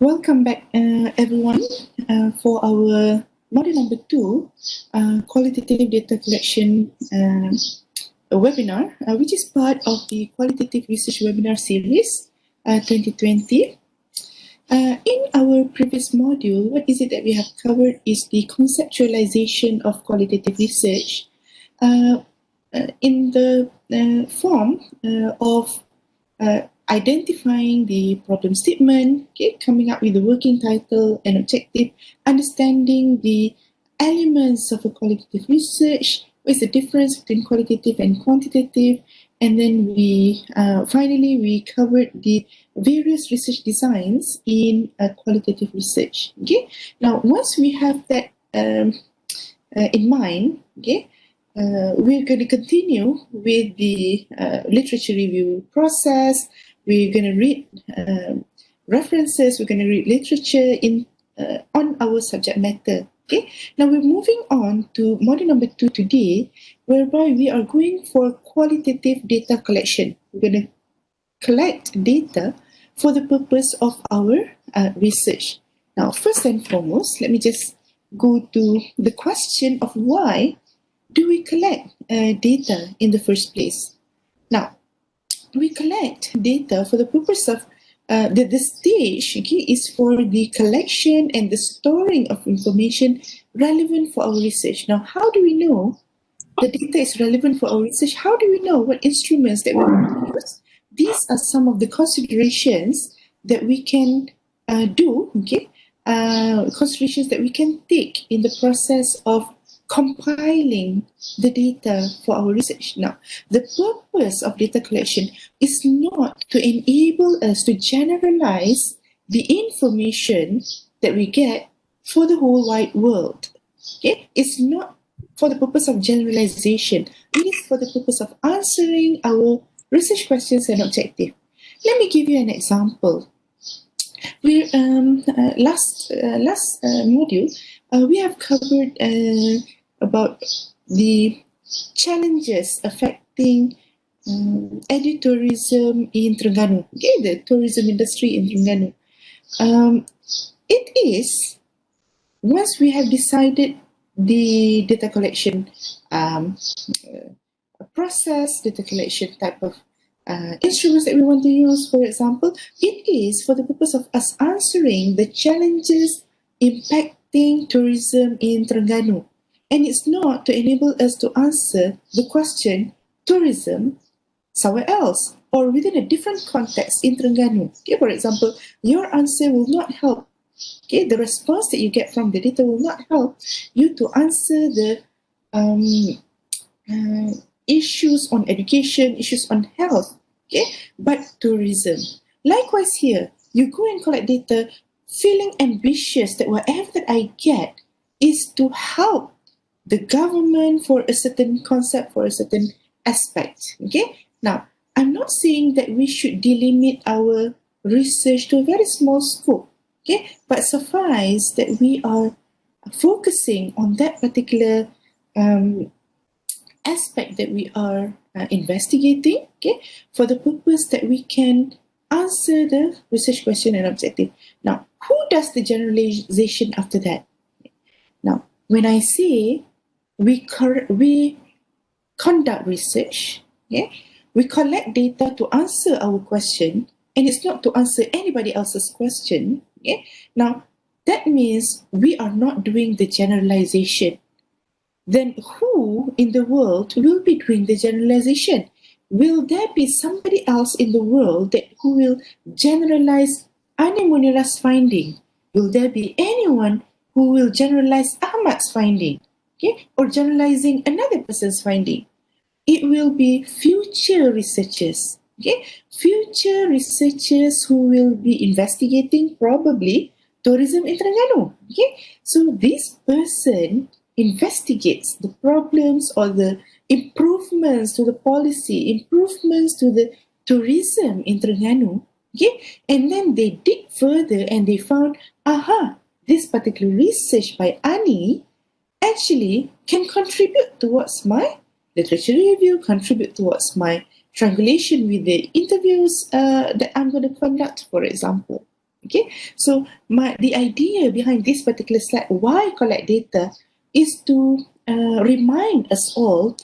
Welcome back, everyone, for our module number 2, Qualitative Data Collection webinar, which is part of the Qualitative Research Webinar Series 2020. In our previous module, what is it that we have covered is the conceptualization of qualitative research in the form of identifying the problem statement, coming up with the working title and objective, understanding the elements of a qualitative research, what is the difference between qualitative and quantitative, and then we finally we covered the various research designs in qualitative research. Okay, now once we have that in mind, we're going to continue with the literature review process. We're going to read references. We're going to read literature on our subject matter. Okay. Now we're moving on to module number 2 today, whereby we are going for qualitative data collection. We're going to collect data for the purpose of our research. Now, first and foremost, let me just go to the question of why do we collect data in the first place? Now, we collect data for the purpose of the stage is for the collection and the storing of information relevant for our research. Now, how do we know the data is relevant for our research? How do we know what instruments that we want to use? These are some of the considerations that we can do, considerations that we can take in the process of compiling the data for our research. Now, the purpose of data collection is not to enable us to generalize the information that we get for the whole wide world. Okay? It's not for the purpose of generalization. It is for the purpose of answering our research questions and objectives. Let me give you an example. We last module we have covered about the challenges affecting edutourism in Terengganu, the tourism industry in Terengganu. It is, once we have decided the data collection process, data collection type of instruments that we want to use, for example, it is for the purpose of us answering the challenges impacting tourism in Terengganu. And it's not to enable us to answer the question, tourism somewhere else or within a different context in Terengganu. Okay, for example, your answer will not help. Okay, the response that you get from the data will not help you to answer the issues on education, issues on health, but tourism. Likewise here, you go and collect data feeling ambitious that whatever that I get is to help the government for a certain concept, for a certain aspect. Okay. Now, I'm not saying that we should delimit our research to a very small scope. Okay, but suffice that we are focusing on that particular aspect that we are investigating. Okay, for the purpose that we can answer the research question and objective. Now, who does the generalization after that? Now, when I say we conduct research, we collect data to answer our question, and it's not to answer anybody else's question. Now, that means we are not doing the generalization. Then who in the world will be doing the generalization? Will there be somebody else in the world who will generalize Ani Munira's finding? Will there be anyone who will generalize Ahmad's finding? Or generalizing another person's finding? It will be future researchers. Future researchers who will be investigating probably tourism in Terengganu. So this person investigates the problems or the improvements to the policy, improvements to the tourism in Terengganu. And then they dig further and they found, this particular research by Ani actually can contribute towards my literature review, contribute towards my triangulation with the interviews that I'm going to conduct, for example. Okay, so the idea behind this particular slide, why collect data, is to remind us all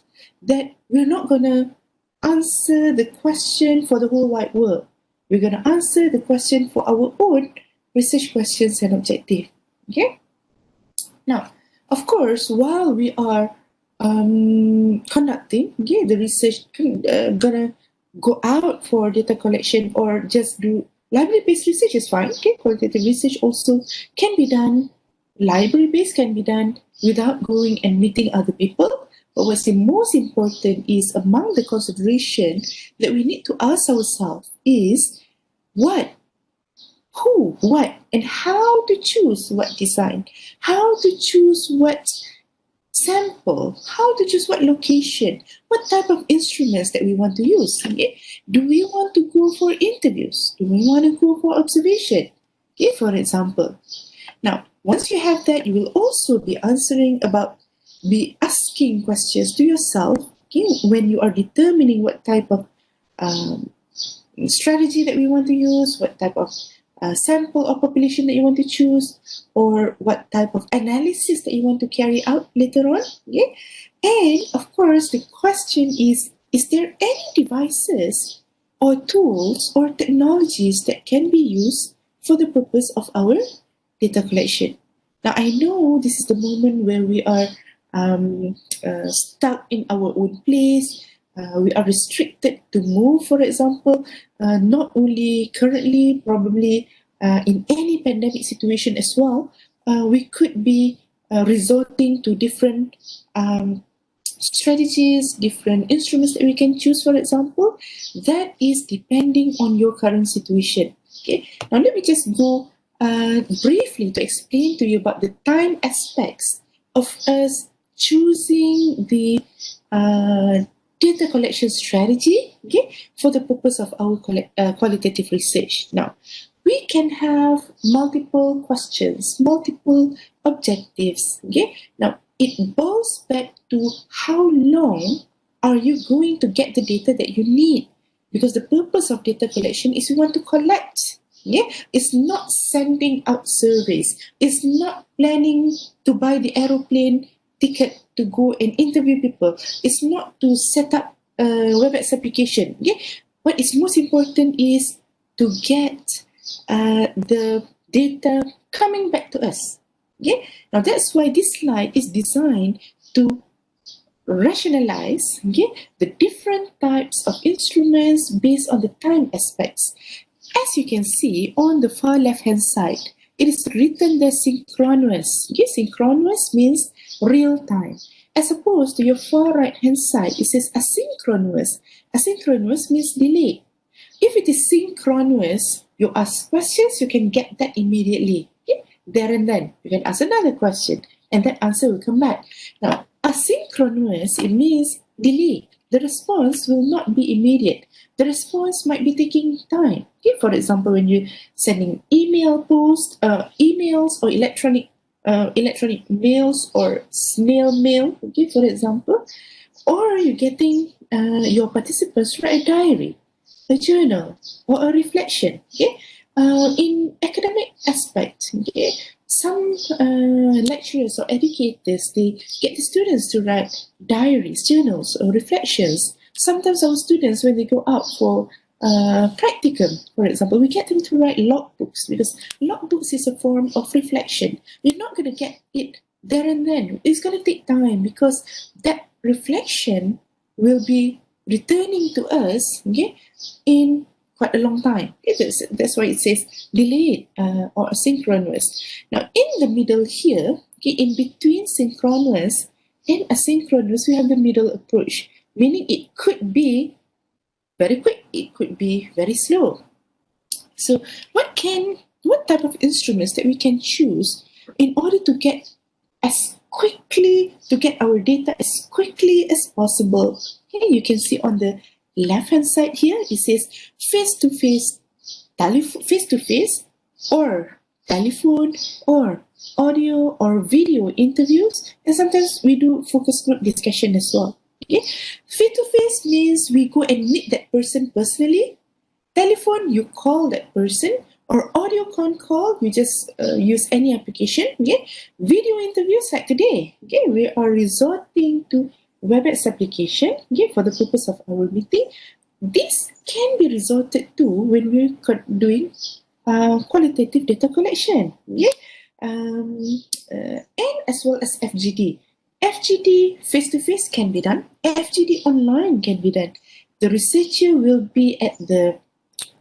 that we're not going to answer the question for the whole wide world. We're going to answer the question for our own research questions and objective. Okay. Now, of course, while we are conducting the research, gonna go out for data collection or just do library-based research is fine. Okay, qualitative research also can be done. Library-based can be done without going and meeting other people. But what's the most important is, among the consideration that we need to ask ourselves is what, who, what, and how to choose what design, how to choose what sample, how to choose what location, what type of instruments that we want to use. Okay? Do we want to go for interviews? Do we want to go for observation? Okay, for example. Now, once you have that, you will also be asking questions to yourself, okay, when you are determining what type of strategy that we want to use, what type of sample or population that you want to choose, or what type of analysis that you want to carry out later on. Okay? And of course, the question is there any devices or tools or technologies that can be used for the purpose of our data collection? Now, I know this is the moment where we are stuck in our own place. We are restricted to move, for example, not only currently, probably in any pandemic situation as well, we could be resorting to different strategies, different instruments that we can choose, for example. That is depending on your current situation. Okay, now let me just go briefly to explain to you about the time aspects of us choosing the data collection strategy, okay, for the purpose of our qualitative research. Now, we can have multiple questions, multiple objectives. Okay, now it boils back to how long are you going to get the data that you need, because the purpose of data collection is we want to collect. Yeah, it's not sending out surveys. It's not planning to buy the aeroplane ticket to go and interview people. It's not to set up a WebEx application. Okay? What is most important is to get the data coming back to us. Okay? Now that's why this slide is designed to rationalize the different types of instruments based on the time aspects. As you can see on the far left-hand side, it is written there synchronous. Okay? Synchronous means real time. As opposed to your far right-hand side, it says asynchronous. Asynchronous means delayed. If it is synchronous, you ask questions, you can get that immediately. Okay? There and then. You can ask another question, and that answer will come back. Now, asynchronous, it means delayed. The response will not be immediate. The response might be taking time. Okay? For example, when you're sending emails or electronic mails or snail mail, okay, for example, or you're getting your participants write a diary, a journal, or a reflection. Okay, in academic aspect, okay, some lecturers or educators, they get the students to write diaries, journals, or reflections. Sometimes our students, when they go out for practicum, for example, we get them to write logbooks, because logbooks is a form of reflection. You're not going to get it there and then. It's going to take time, because that reflection will be returning to us, okay, in quite a long time. Okay, that's why it says delayed or asynchronous. Now, in the middle here, okay, in between synchronous and asynchronous, we have the middle approach, meaning it could be very quick, it could be very slow. So what type of instruments that we can choose in order to get our data as quickly as possible? Okay, you can see on the left-hand side here, it says face-to-face, or telephone, or audio or video interviews, and sometimes we do focus group discussion as well. Okay, face-to-face means we go and meet that person personally. Telephone, you call that person, Or audio con call, you just use any application. Okay, video interviews like today. Okay, we are resorting to WebEx application. Okay, for the purpose of our meeting. This can be resorted to when we're doing qualitative data collection. Okay, and as well as FGD. FGD face-to-face can be done. FGD online can be done. The researcher will be at the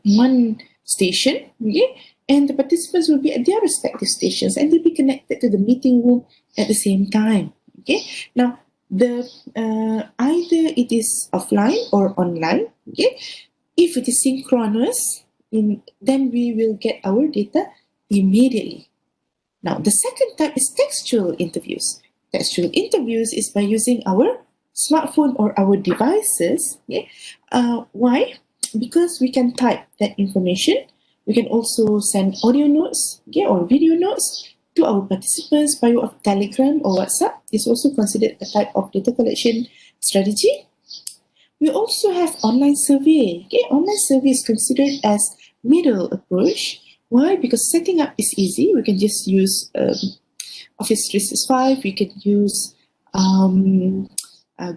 one station, okay, and the participants will be at their respective stations, and they'll be connected to the meeting room at the same time. Okay, now the either it is offline or online. Okay, if it is synchronous, then we will get our data immediately. Now the second type is textual interviews. Textual interviews is by using our smartphone or our devices. Okay, why? Because we can type that information. We can also send audio notes, okay, or video notes to our participants by way of Telegram or WhatsApp. It's also considered a type of data collection strategy. We also have online survey. Okay, online survey is considered as middle approach. Why? Because setting up is easy. We can just use Office 365. We can use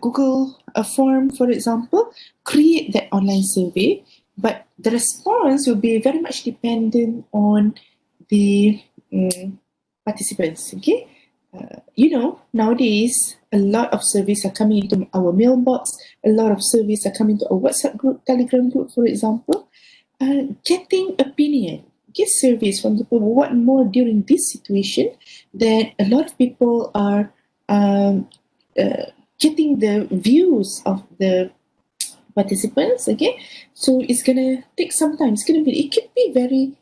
Google form, for example, create that online survey, but the response will be very much dependent on the participants. Okay, nowadays a lot of surveys are coming into our mailbox. A lot of surveys are coming to our WhatsApp group, Telegram group, for example. Getting opinion, get surveys from people. What more during this situation that a lot of people are getting the views of the participants. Okay, so it's gonna take some time. It can be very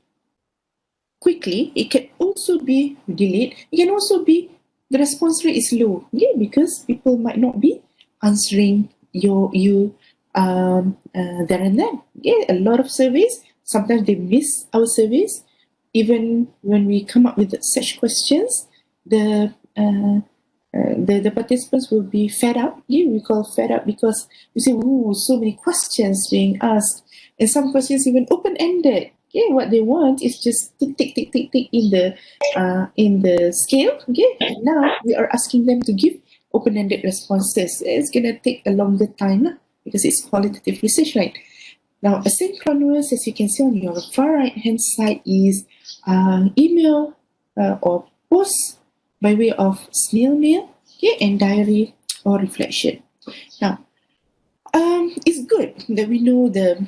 quickly. It can also be delayed. It can also be the response rate is low. Okay, because people might not be answering you there and then. Okay, a lot of surveys. Sometimes they miss our surveys. Even when we come up with such questions, the participants will be fed up. Yeah, we call fed up because we say, "Oh, so many questions being asked," and some questions even open-ended. Okay, what they want is just tick in the scale. Okay, and now we are asking them to give open-ended responses. It's gonna take a longer time because it's qualitative research, right? Now, asynchronous, as you can see on your far right-hand side, is email or post by way of snail mail, okay, and diary or reflection. Now, it's good that we know the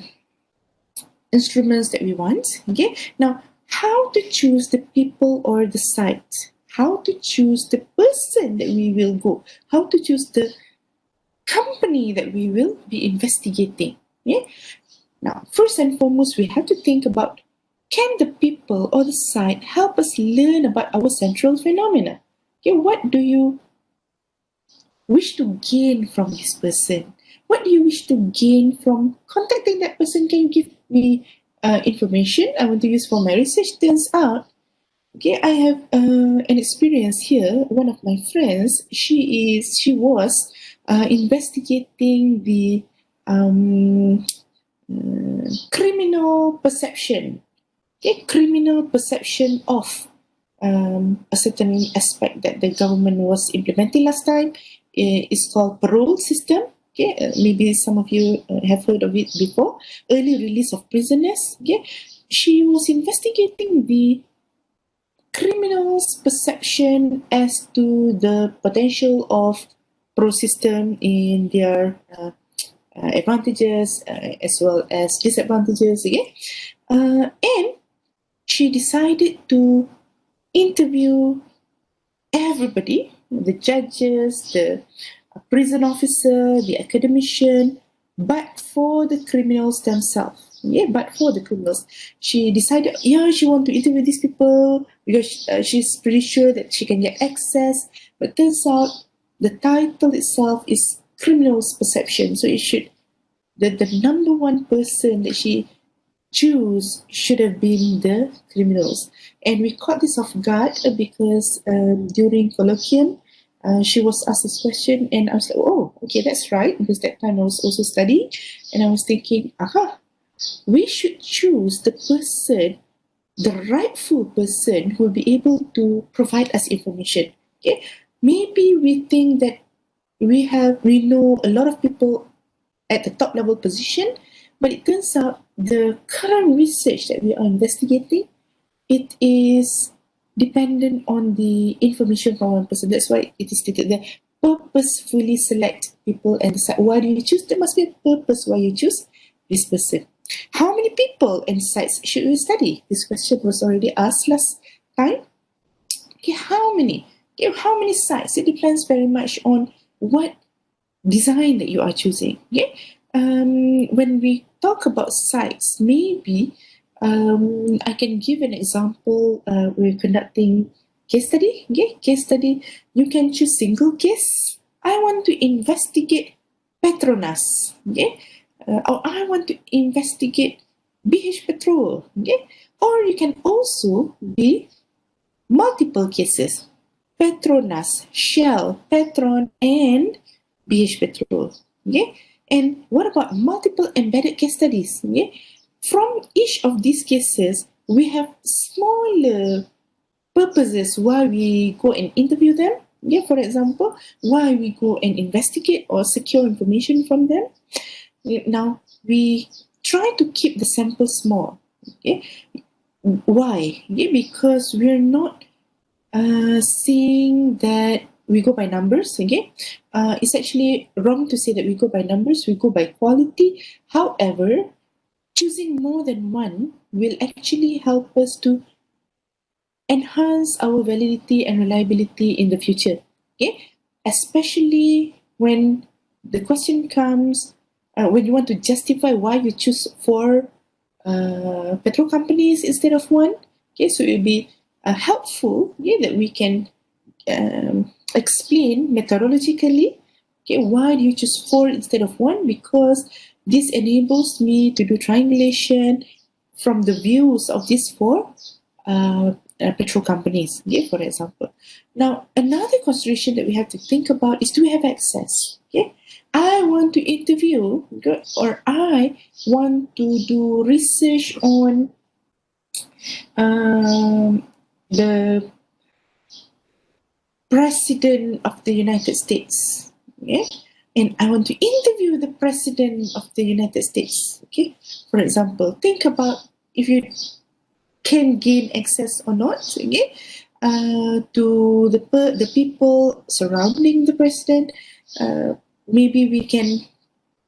instruments that we want. Okay, now how to choose the people or the site? How to choose the person that we will go? How to choose the company that we will be investigating? Yeah. Now, first and foremost, we have to think about, can the people or the site help us learn about our central phenomena? Okay, what do you wish to gain from this person? What do you wish to gain from contacting that person? Can you give me information I want to use for my research? Turns out, okay, I have an experience here. One of my friends, she was investigating the criminal perception. Okay, criminal perception of a certain aspect that the government was implementing last time. It's called parole system. Okay, maybe some of you have heard of it before. Early release of prisoners. Okay, she was investigating the criminals' perception as to the potential of parole system in their advantages as well as disadvantages. Okay, and she decided to interview everybody, the judges, the prison officer, the academician, but for the criminals themselves. Yeah, but for the criminals. She decided, yeah, she wants to interview these people because she's pretty sure that she can get access. But turns out the title itself is criminals' perception. So it should, the number one person that she choose should have been the criminals. And we caught this off guard because during colloquium, she was asked this question, and I was like, oh, okay, that's right, because that time I was also studying, and I was thinking, aha, we should choose the person the rightful person who will be able to provide us information. Okay, maybe we think that we know a lot of people at the top level position, but it turns out the current research that we are investigating, it is dependent on the information from one person. That's why it is stated there, purposefully select people and decide why do you choose. There must be a purpose why you choose this person. How many people and sites should we study? This question was already asked last time. Okay, how many? Okay, how many sites? It depends very much on what design that you are choosing. Okay, when we talk about sites, maybe I can give an example. We're conducting case study. Okay, case study. You can choose single case. I want to investigate Petronas. Okay, or I want to investigate BH Petrol. Okay, or you can also be multiple cases. Petronas, Shell, Petron, and BH Petrol. Okay? And what about multiple embedded case studies? Okay? From each of these cases, we have smaller purposes why we go and interview them. Okay? For example, why we go and investigate or secure information from them. Now, we try to keep the sample small. Okay? Why? Okay? Because we're not seeing that we go by numbers. Okay, it's actually wrong to say that we go by numbers. We go by quality. However, choosing more than one will actually help us to enhance our validity and reliability in the future. Okay, especially when the question comes, when you want to justify why you choose four petrol companies instead of one. Okay, so it will be helpful, yeah, that we can explain methodologically, okay, why do you choose four instead of one? Because this enables me to do triangulation from the views of these four petrol companies, okay, for example. Now, another consideration that we have to think about is, do we have access? Okay, I want to interview, okay, or I want to do research on the President of the United States. Okay, and I want to interview the President of the United States. Okay, for example, think about if you can gain access or not. Okay, to the people surrounding the president. Maybe we can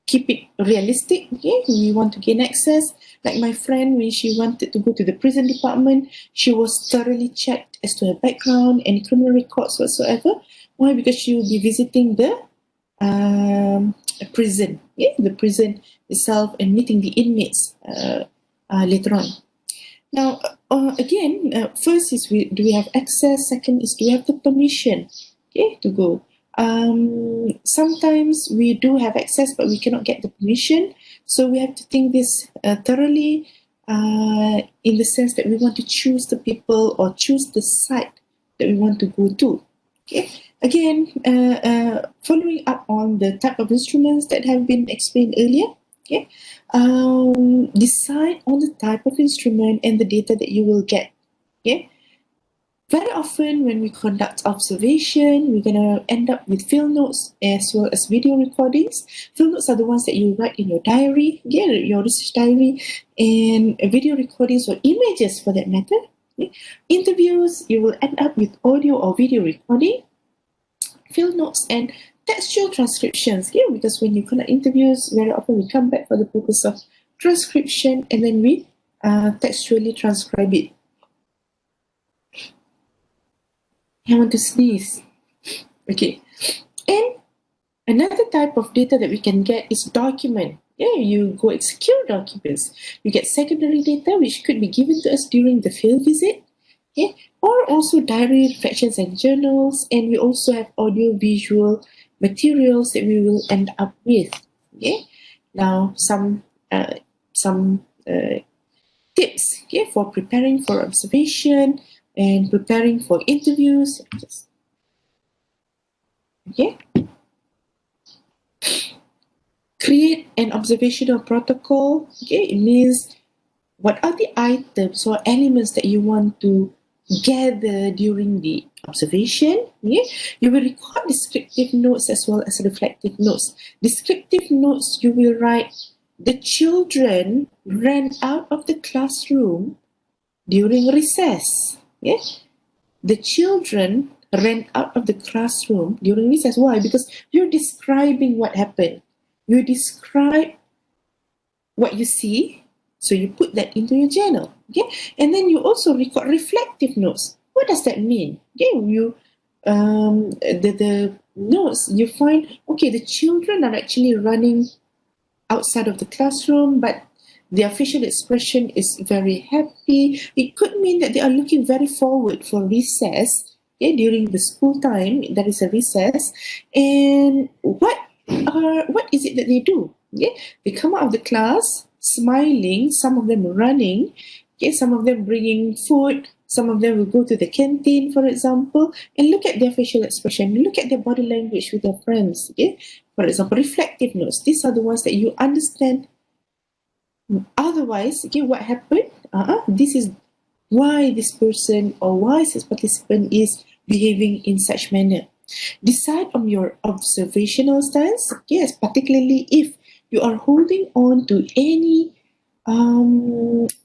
keep it realistic. Okay, we want to gain access. Like my friend, when she wanted to go to the prison department, she was thoroughly checked as to her background and criminal records whatsoever. Why? Because she will be visiting the prison, yeah, the prison itself, and meeting the inmates later on. Now, again, first is do we have access? Second is, do we have the permission, okay, to go? Sometimes we do have access, but we cannot get the permission. So we have to think this thoroughly, in the sense that we want to choose the people or choose the site that we want to go to. Okay. Again, following up on the type of instruments that have been explained earlier. Okay. Decide on the type of instrument and the data that you will get. Okay. Very often when we conduct observation, we're going to end up with field notes as well as video recordings. Field notes are the ones that you write in your diary, yeah, your research diary, and video recordings or images for that matter. Okay. Interviews, you will end up with audio or video recording, field notes, and textual transcriptions. Yeah, because when you conduct interviews, very often we come back for the purpose of transcription and then we textually transcribe it. I want to sneeze. Okay. And another type of data that we can get is document. Yeah, you go and secure documents. You get secondary data which could be given to us during the field visit. Okay. Or also diary, reflections, and journals. And we also have audio-visual materials that we will end up with. Okay. Now, some tips, okay, for preparing for observation and preparing for interviews. Okay. Create an observational protocol. Okay, it means what are the items or elements that you want to gather during the observation. Yeah? You will record descriptive notes as well as reflective notes. Descriptive notes, you will write, the children ran out of the classroom during recess. Yeah? The children ran out of the classroom during recess. Why? Because you're describing what happened. You describe what you see, so you put that into your journal. Okay, and then you also record reflective notes. What does that mean? Okay, you the notes you find. Okay, the children are actually running outside of the classroom, but their facial expression is very happy. It could mean that they are looking very forward for recess. Okay, during the school time, there is a recess, and what is it that they do? Okay, they come out of the class smiling. Some of them running. Okay, some of them bringing food. Some of them will go to the canteen, for example, and look at their facial expression. Look at their body language with their friends. Okay, for example, reflective notes. These are the ones that you understand. Otherwise, okay, what happened? This is why this person or why this participant is behaving in such manner. Decide on your observational stance. Yes, particularly if you are holding on to any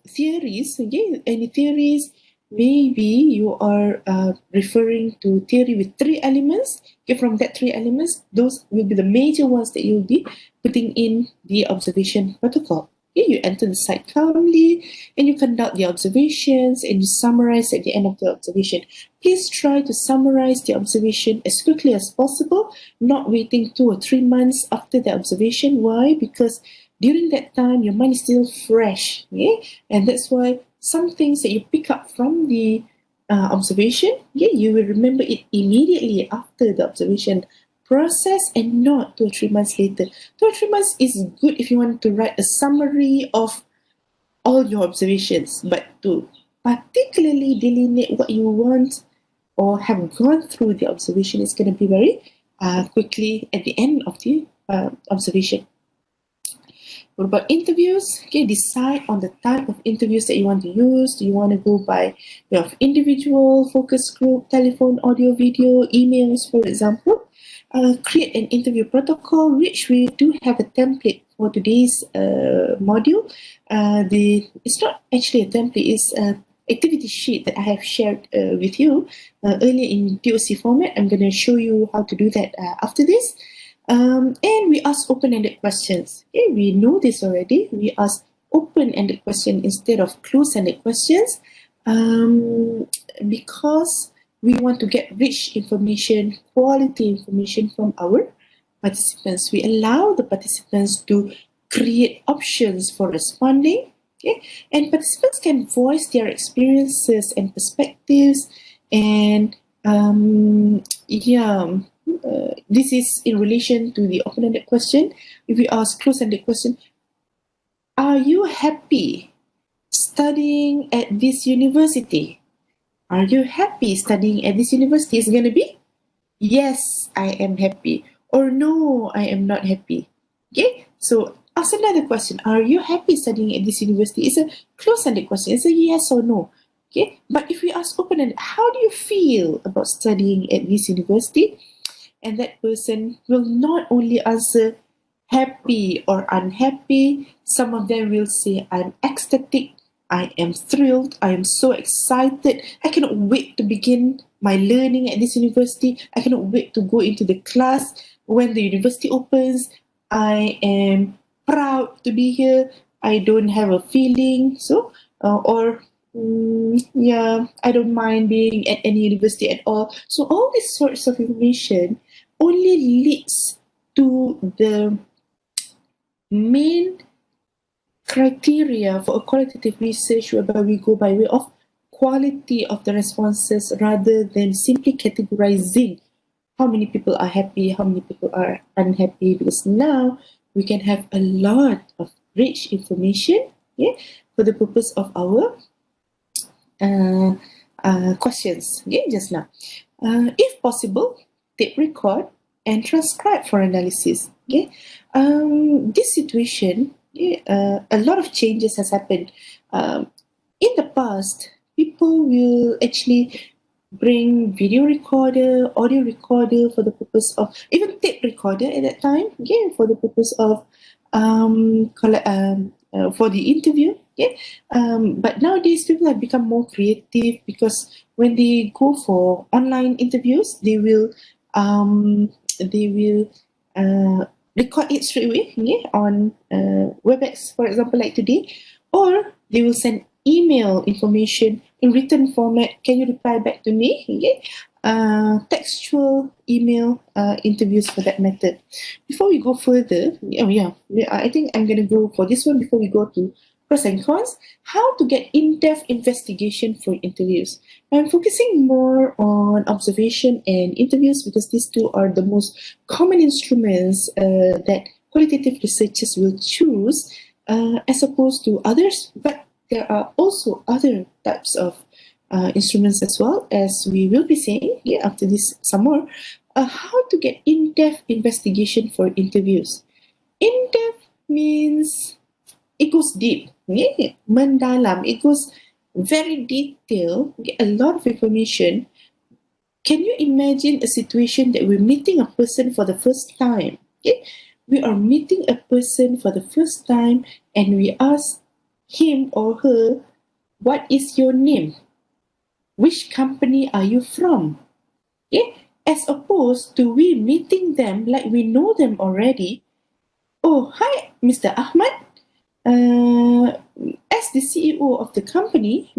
theories. Okay, any theories. Maybe you are referring to theory with 3 elements. Okay, from that 3 elements, those will be the major ones that you'll be putting in the observation protocol. Okay, you enter the site calmly and you conduct the observations and you summarize at the end of the observation. Please try to summarize the observation as quickly as possible, not waiting 2 or 3 months after the observation. Why? Because during that time, your mind is still fresh. Okay? And that's why some things that you pick up from the observation, you will remember it immediately after the observation process and not 2 or 3 months later. 2 or 3 months is good if you want to write a summary of all your observations, but to particularly delineate what you want or have gone through the observation is going to be very quickly at the end of the observation. What about interviews? Okay, decide on the type of interviews that you want to use. Do you want to go by way of individual, focus group, telephone, audio, video, emails, for example? Create an interview protocol, which we do have a template for today's module. It's not actually a template, it's an activity sheet that I have shared with you earlier in POC format. I'm going to show you how to do that after this. And we ask open-ended questions. Okay, we know this already. We ask open-ended questions instead of closed-ended questions because we want to get rich information, quality information from our participants. We allow the participants to create options for responding. Okay, and participants can voice their experiences and perspectives and this is in relation to the open-ended question. If we ask closed-ended question, are you happy studying at this university? Are you happy studying at this university? It's going to be, yes, I am happy. Or no, I am not happy. Okay, so ask another question. Are you happy studying at this university? It's a closed-ended question. It's a yes or no. Okay, but if we ask open-ended, how do you feel about studying at this university? And that person will not only answer happy or unhappy. Some of them will say, I'm ecstatic, I am thrilled, I am so excited, I cannot wait to begin my learning at this university, I cannot wait to go into the class when the university opens, I am proud to be here, I don't have a feeling, I don't mind being at any university at all. So all these sorts of information only leads to the main criteria for a qualitative research whereby we go by way of quality of the responses rather than simply categorizing how many people are happy, how many people are unhappy, because now we can have a lot of rich information for the purpose of our questions just now. If possible, tape record and transcribe for analysis. This situation, a lot of changes has happened. In the past, people will actually bring video recorder, audio recorder for the purpose of, even tape recorder at that time, okay, for the purpose of for the interview, okay. But nowadays people have become more creative, because when they go for online interviews, they will record it straight away, okay, on WebEx, for example, like today, or they will send email information in written format. Can you reply back to me? Okay. Textual email interviews for that method. Before we go further, I think I'm going to go for this one before we go to pros and cons. How to get in-depth investigation for interviews. I'm focusing more on observation and interviews, because these two are the most common instruments that qualitative researchers will choose, as opposed to others. But there are also other types of instruments as well, as we will be saying after this some more. How to get in-depth investigation for interviews. In-depth means it goes deep, mendalam. It goes very detailed, a lot of information. Can you imagine a situation that we're meeting a person for the first time? Okay? We are meeting a person for the first time, and we ask him or her, what is your name? Which company are you from? Okay? As opposed to we meeting them like we know them already. Oh, hi, Mr. Ahmad. As the CEO of the company,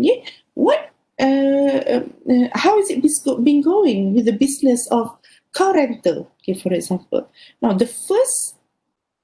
how is it been going with the business of car rental? Okay, for example. Now, the first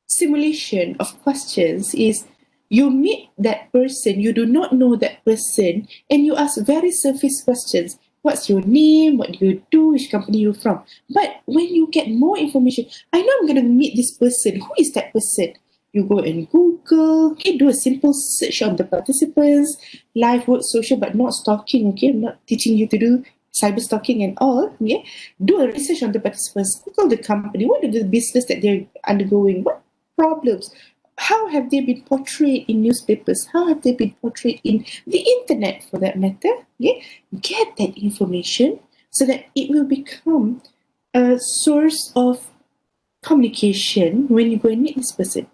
simulation of questions is, you meet that person, you do not know that person, and you ask very surface questions. What's your name? What do you do? Which company you're from? But when you get more information, I know I'm going to meet this person. Who is that person? You go and Google, okay, do a simple search on the participants, live, work, social, but not stalking, okay? I'm not teaching you to do cyber stalking and all, okay? Do a research on the participants, Google the company, what is the business that they're undergoing, what problems, how have they been portrayed in newspapers, how have they been portrayed in the internet for that matter, okay? Get that information so that it will become a source of communication when you go and meet this person.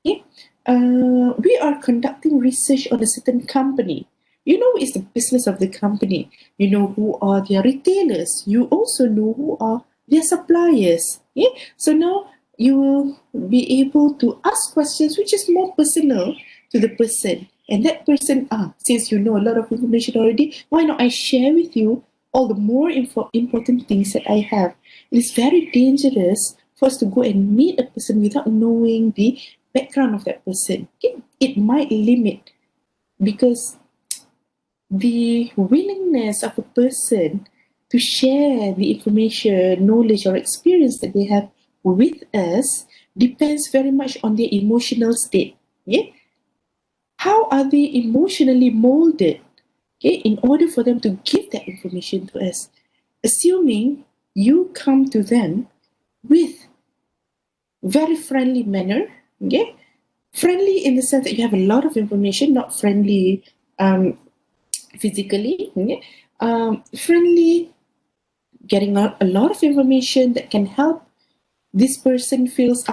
Okay? We are conducting research on a certain company. You know what is the business of the company. You know who are their retailers. You also know who are their suppliers. Okay? So now you will be able to ask questions which is more personal to the person. And that person, since you know a lot of information already, why not I share with you all the more important things that I have. It is very dangerous for us to go and meet a person without knowing the background of that person. It might limit, because the willingness of a person to share the information, knowledge, or experience that they have with us depends very much on their emotional state. Okay? How are they emotionally molded, okay, in order for them to give that information to us? Assuming you come to them with very friendly manner, okay? Friendly in the sense that you have a lot of information, not friendly physically, okay? Friendly, getting out a lot of information that can help this person feels,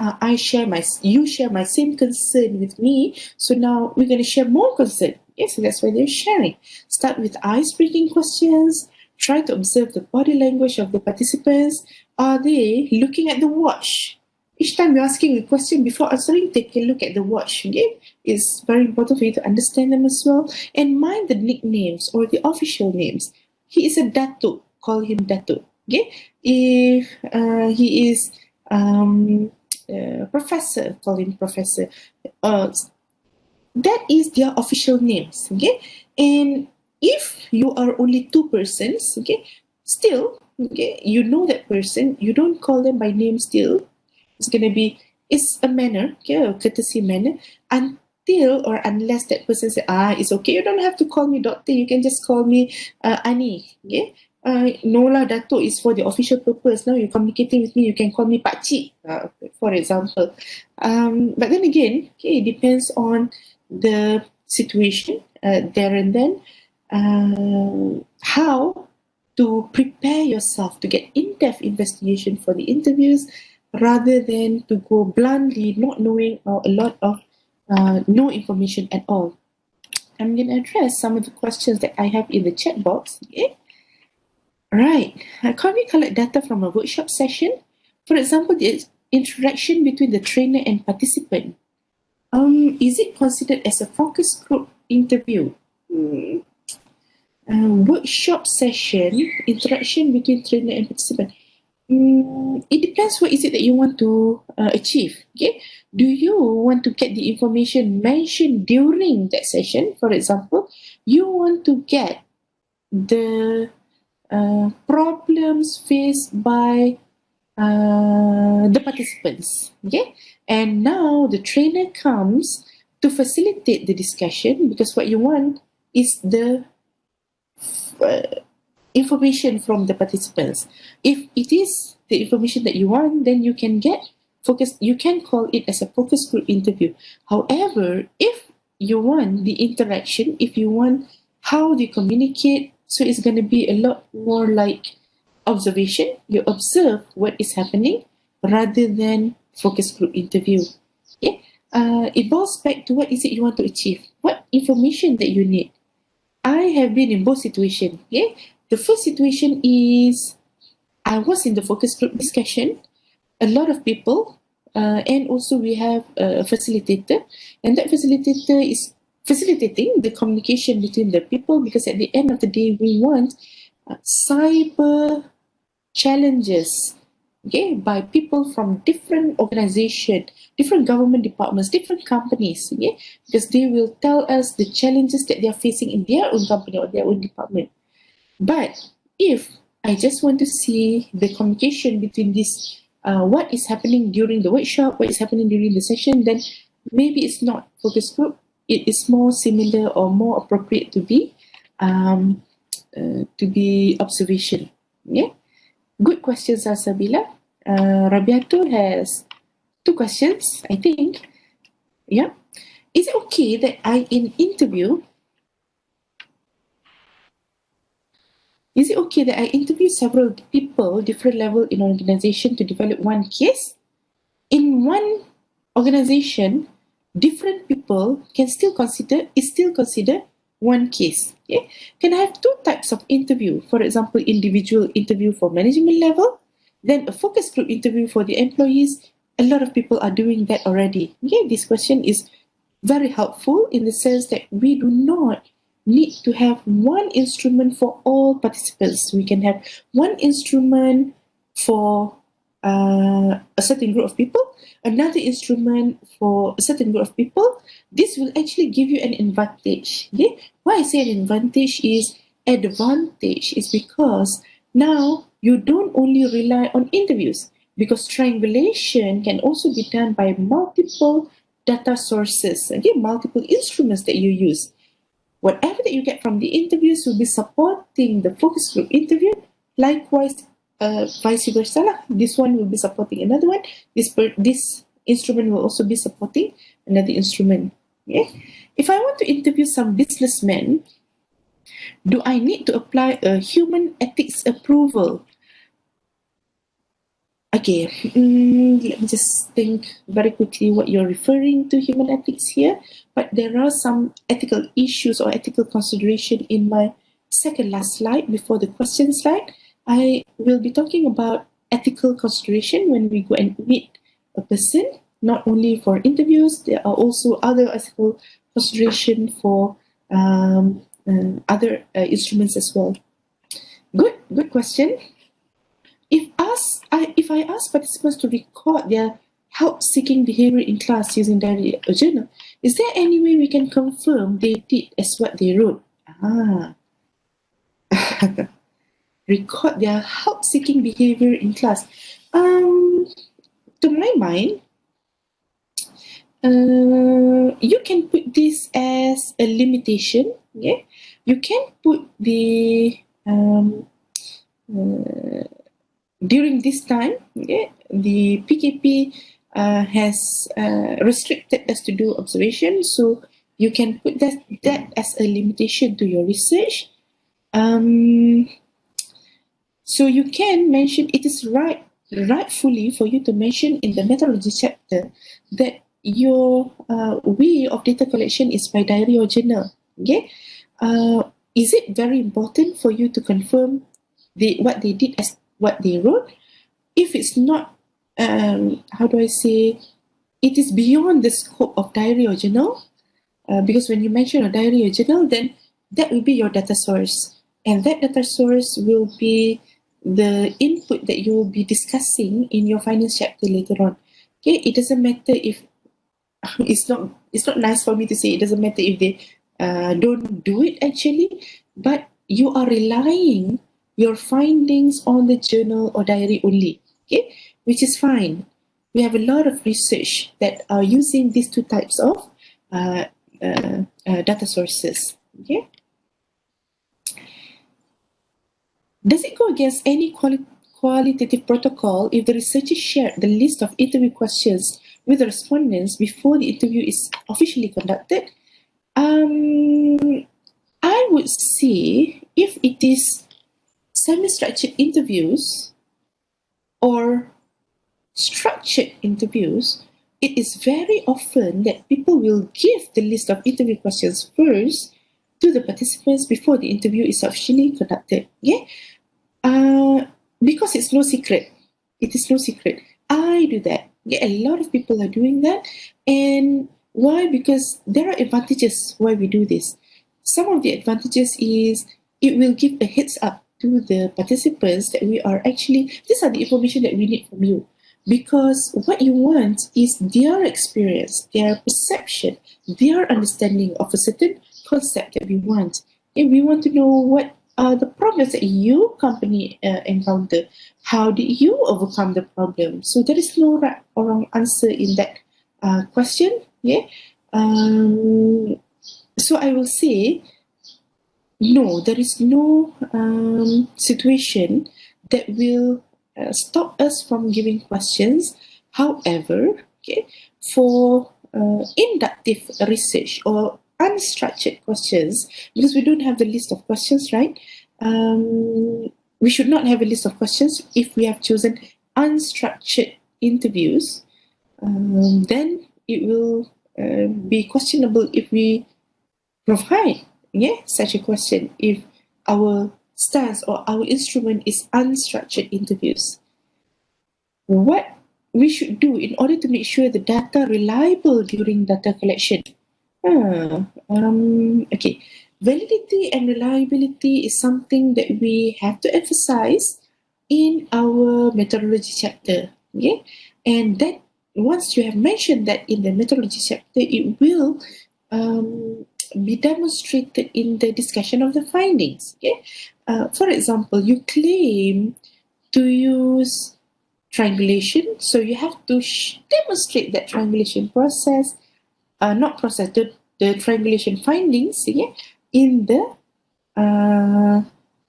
you share my same concern with me, so now we're going to share more concern. Yes, so that's why they're sharing. Start with ice-breaking questions. Try to observe the body language of the participants. Are they looking at the watch? Each time you're asking a question, before answering, take a look at the watch. Okay? It's very important for you to understand them as well. And mind the nicknames or the official names. He is a Datuk, call him Datuk. Okay? If he is professor, call him professor. That is their official names. Okay? And if you are only two persons, okay, still, okay, you know that person, you don't call them by name still. It's going to be, it's a manner, okay, a courtesy manner, until or unless that person says, it's okay, you don't have to call me doctor, you can just call me Ani, okay? No lah, Datuk is for the official purpose. Now you're communicating with me, you can call me Pakcik, for example. But then again, okay, it depends on the situation there and then, how to prepare yourself to get in-depth investigation for the interviews rather than to go blindly, not knowing a lot of no information at all. I'm going to address some of the questions that I have in the chat box. Okay? Right. Can we collect data from a workshop session? For example, the interaction between the trainer and participant. Is it considered as a focus group interview? Workshop session, interaction between trainer and participant. It depends what is it that you want to achieve. Okay, do you want to get the information mentioned during that session? For example, you want to get the problems faced by the participants. Okay, and now the trainer comes to facilitate the discussion, because what you want is the information from the participants. If it is the information that you want, then you can get focus. You can call it as a focus group interview. However, if you want the interaction, if you want how they communicate, so it's going to be a lot more like observation. You observe what is happening rather than focus group interview. Okay? It boils back to what is it you want to achieve, what information that you need. I have been in both situations. Okay? The first situation is I was in the focus group discussion, a lot of people, and also we have a facilitator, and that facilitator is facilitating the communication between the people, because at the end of the day, we want cyber challenges, okay, by people from different organizations, different government departments, different companies, okay, because they will tell us the challenges that they are facing in their own company or their own department. But if I just want to see the communication between this, what is happening during the workshop, what is happening during the session, then maybe it's not focus group. It is more similar or more appropriate to be observation. Yeah, good questions, Sabila. Rabiatul has 2 questions, I think. Yeah, is it okay that I interview? Is it okay that I interview several people, different level in an organization, to develop one case? In one organization, different people can still consider one case. Okay? Can I have 2 types of interview? For example, individual interview for management level, then a focus group interview for the employees. A lot of people are doing that already. Okay? This question is very helpful in the sense that we do not need to have one instrument for all participants. We can have one instrument for a certain group of people, another instrument for a certain group of people. This will actually give you an advantage. Okay? Why I say an advantage is because now you don't only rely on interviews, because triangulation can also be done by multiple data sources, okay, multiple instruments that you use. Whatever that you get from the interviews will be supporting the focus group interview. Likewise, vice versa. This one will be supporting another one. This instrument will also be supporting another instrument. Okay? If I want to interview some businessmen, do I need to apply a human ethics approval? Okay, let me just think very quickly what you're referring to human ethics here. But there are some ethical issues or ethical consideration in my second last slide before the question slide. I will be talking about ethical consideration when we go and meet a person, not only for interviews. There are also other ethical consideration for other instruments as well. Good question. If I ask participants to record their help-seeking behavior in class using diary or journal, is there any way we can confirm they did as what they wrote? Record their help-seeking behavior in class. To my mind, you can put this as a limitation. Yeah, you can put the during this time, okay, the PKP has restricted us to do observation, so you can put that as a limitation to your research. So you can mention it is rightfully for you to mention in the methodology chapter that your way of data collection is by diary or journal. Okay, is it very important for you to confirm what they did as what they wrote? If it's not, how do I say, it is beyond the scope of diary or journal, because when you mention a diary or journal, then that will be your data source, and that data source will be the input that you will be discussing in your finance chapter later on. Okay, it doesn't matter if it's not nice for me to say, it doesn't matter if they don't do it actually, but you are relying your findings on the journal or diary only. Okay, which is fine. We have a lot of research that are using these two types of data sources. Okay. Does it go against any qualitative protocol if the researcher shared the list of interview questions with the respondents before the interview is officially conducted? I would say if it is semi-structured interviews or structured interviews, it is very often that people will give the list of interview questions first to the participants before the interview is officially conducted. Yeah? Because it's no secret. It is no secret. I do that. Yeah, a lot of people are doing that. And why? Because there are advantages why we do this. Some of the advantages is it will give a heads up to the participants that we are actually, these are the information that we need from you. Because what you want is their experience, their perception, their understanding of a certain concept that we want. And we want to know what are the problems that your company encounter. How did you overcome the problem? So there is no right or wrong answer in that question. Yeah. So I will say, no, there is no situation that will stop us from giving questions. However, okay, for inductive research or unstructured questions, because we don't have the list of questions, right? We should not have a list of questions if we have chosen unstructured interviews. Then it will be questionable if we provide such a question if our stance or our instrument is unstructured interviews. What we should do in order to make sure the data reliable during data collection? Okay, validity and reliability is something that we have to emphasize in our methodology chapter. Okay, and that once you have mentioned that in the methodology chapter, it will be demonstrated in the discussion of the findings. Okay, for example, you claim to use triangulation, so you have to demonstrate that triangulation process, not process, the triangulation findings, yeah, in the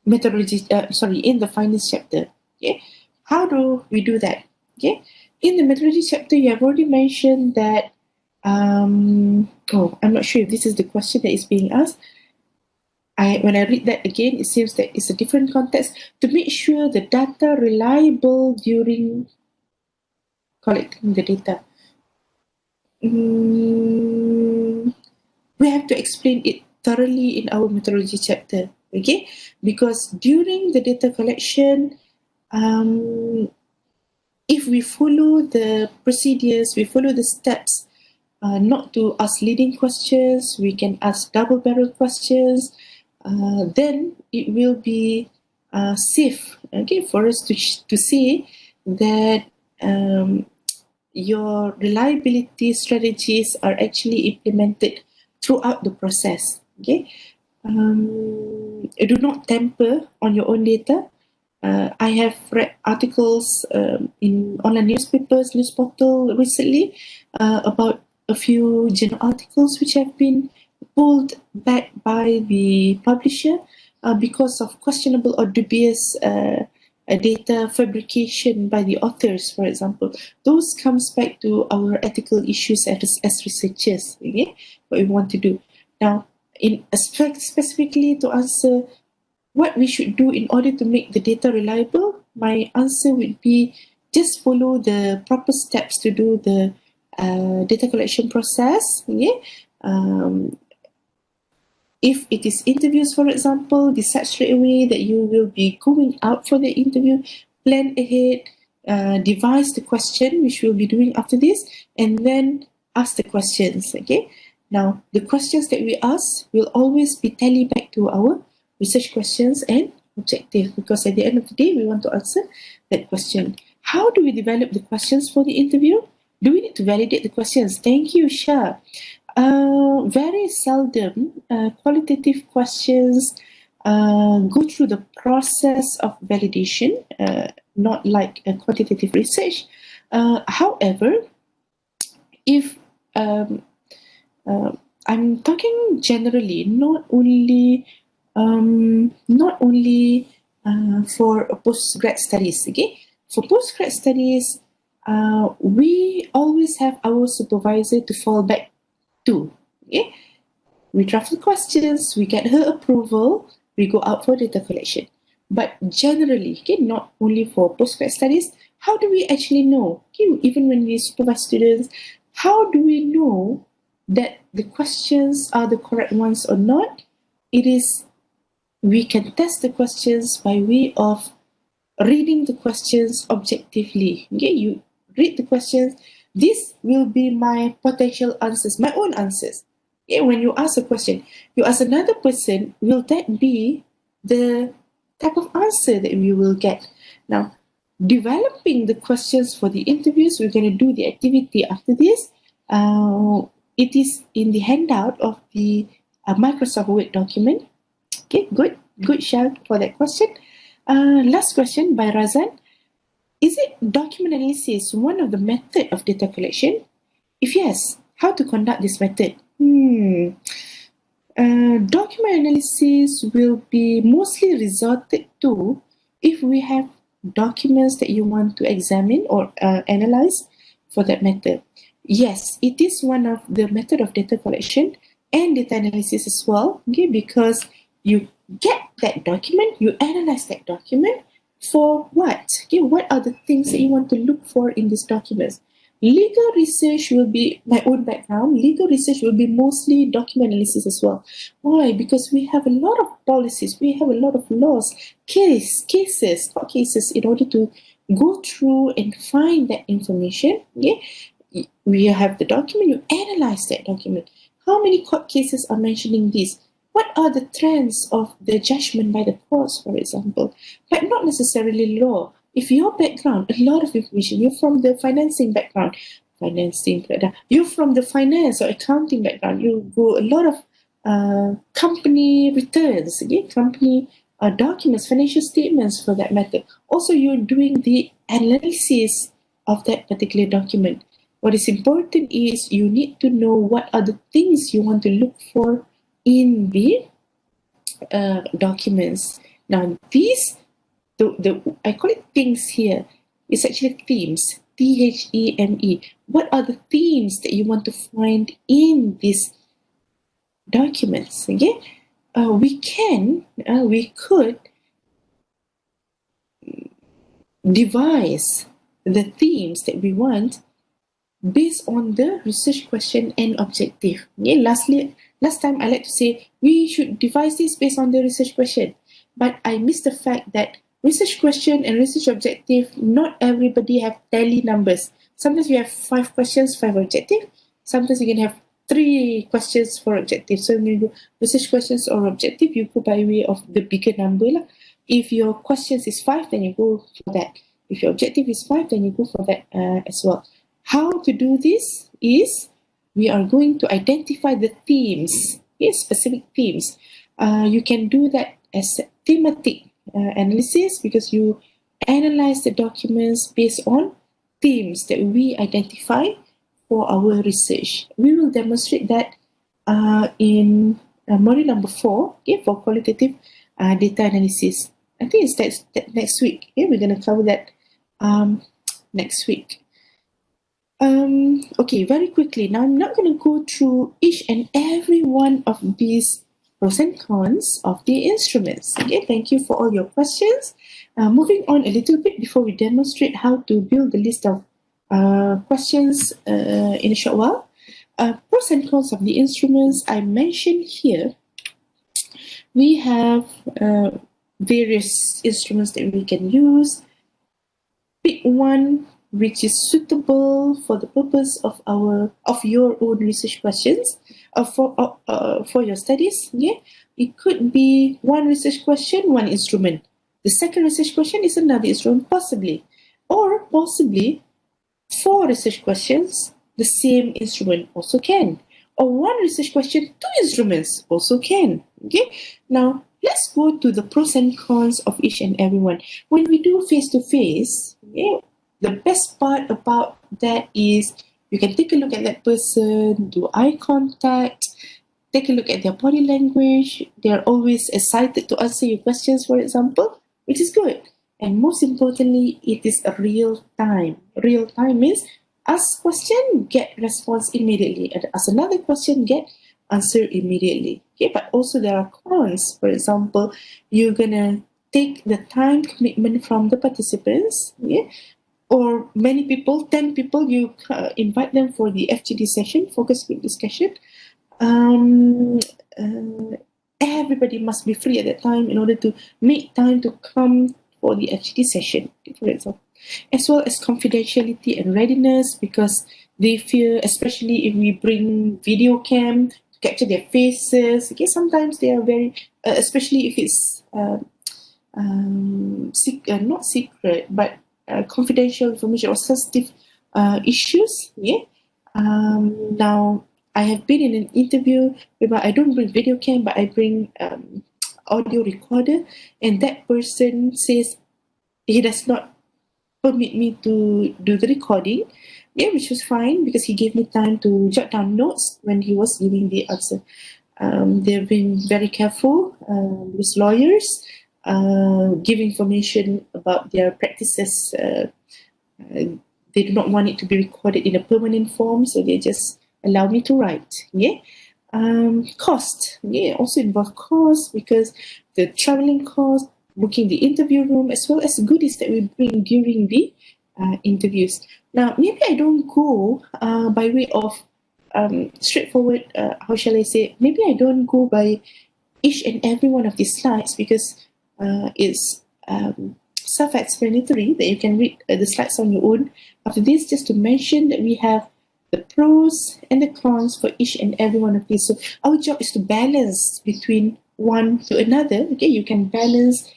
methodology. In the findings chapter. Okay, how do we do that? Okay, in the methodology chapter, you have already mentioned that. I'm not sure if this is the question that is being asked. When I read that again, it seems that it's a different context. To make sure the data reliable during collecting the data. We have to explain it thoroughly in our methodology chapter, okay? Because during the data collection, if we follow the procedures, we follow the steps, not to ask leading questions, we can ask double-barrel questions, then it will be safe, okay, for us to say that your reliability strategies are actually implemented throughout the process. Okay, do not tamper on your own data. I have read articles in online newspapers, news portal recently about a few journal articles which have been pulled back by the publisher because of questionable or dubious data fabrication by the authors, for example. Those comes back to our ethical issues as researchers, okay, what we want to do. Now, specifically to answer what we should do in order to make the data reliable, my answer would be just follow the proper steps to do the data collection process. Okay? If it is interviews, for example, decide straight away that you will be going out for the interview, plan ahead, devise the question which we'll be doing after this, and then ask the questions. Okay. Now, the questions that we ask will always be tallied back to our research questions and objective, because at the end of the day, we want to answer that question. How do we develop the questions for the interview? Do we need to validate the questions? Thank you, Shah. Very seldom qualitative questions go through the process of validation, not like a quantitative research. However, if I'm talking generally, not only for postgrad studies. Okay, for postgrad studies, we always have our supervisor to fall back to. Okay, we draft the questions, we get her approval, we go out for data collection. But generally, okay, not only for postgrad studies, how do we actually know? Okay, even when we supervise students, how do we know that the questions are the correct ones or not? We can test the questions by way of reading the questions objectively. Okay, you read the questions. This will be my potential answers, my own answers. Okay, when you ask a question, you ask another person, will that be the type of answer that we will get? Now, developing the questions for the interviews, we're going to do the activity after this. It is in the handout of the Microsoft Word document. Okay, good Shah for that question. Last question by Razan. Is it document analysis one of the method of data collection? If yes, how to conduct this method? Document analysis will be mostly resorted to if we have documents that you want to examine or analyze for that method. Yes, it is one of the method of data collection and data analysis as well, okay, because you get that document, you analyze that document for what? Okay, what are the things that you want to look for in these documents? Legal research will be my own background. Legal research will be mostly document analysis as well. Why? Because we have a lot of policies, we have a lot of laws, court cases in order to go through and find that information. Okay? We have the document, you analyze that document. How many court cases are mentioning this? What are the trends of the judgment by the courts, for example? But not necessarily law. If your background, a lot of information, you're from the financing background, you're from the finance or accounting background, you go a lot of company returns, okay? Company documents, financial statements for that matter. Also, you're doing the analysis of that particular document. What is important is you need to know what are the things you want to look for in the documents. Now, these, I call it things here. It's actually themes, THEME. What are the themes that you want to find in these documents? Okay, we could devise the themes that we want based on the research question and objective. Okay, last time I like to say we should devise this based on the research question, but I missed the fact that research question and research objective, not everybody have tally numbers. Sometimes you have 5 questions, 5 objective. Sometimes you can have 3 questions for objective. So when you do research questions or objective, you go by way of the bigger number lah. If your questions is 5, then you go for that. If your objective is 5, then you go for that as well. How to do this is we are going to identify the themes, specific themes. You can do that as thematic analysis because you analyze the documents based on themes that we identify for our research. We will demonstrate that in module number 4, okay, for qualitative data analysis. I think it's next week. Okay, we're going to cover that next week. Okay, very quickly. Now, I'm not going to go through each and every one of these pros and cons of the instruments. Okay, thank you for all your questions. Moving on a little bit before we demonstrate how to build the list of questions in a short while. Pros and cons of the instruments I mentioned here. We have various instruments that we can use. Pick one which is suitable for the purpose of your own research questions, for your studies. Yeah, it could be one research question, one instrument. The second research question is another instrument, possibly, or possibly 4 research questions, the same instrument also can. Or one research question, 2 instruments also can. Okay. Now let's go to the pros and cons of each and every one. When we do face-to-face, okay, the best part about that is you can take a look at that person, do eye contact, take a look at their body language. They're always excited to answer your questions, for example, which is good. And most importantly, it is a real time. Real time means ask question, get response immediately. And ask another question, get answer immediately. Okay, but also there are cons. For example, you're gonna take the time commitment from the participants. Yeah, or many people, 10 people, you invite them for the FGD session, focus group discussion. Everybody must be free at that time in order to make time to come for the FGD session, for example, as well as confidentiality and readiness, because they fear, especially if we bring video cam to capture their faces. Okay, sometimes they are very, especially if it's not secret, but confidential information or sensitive issues. Yeah. Now, I have been in an interview where I don't bring video cam, but I bring audio recorder, and that person says he does not permit me to do the recording. Yeah, which was fine because he gave me time to jot down notes when he was giving the answer. They've been very careful with lawyers, give information about their practices. They do not want it to be recorded in a permanent form, so they just allow me to write. Yeah. Cost. Yeah, also involve cost because the traveling cost, booking the interview room, as well as goodies that we bring during the interviews. Now, maybe I don't go by way of straightforward, how shall I say, maybe I don't go by each and every one of these slides because it's self-explanatory that you can read the slides on your own. After this, just to mention that we have the pros and the cons for each and every one of these. So our job is to balance between one to another. Okay, you can balance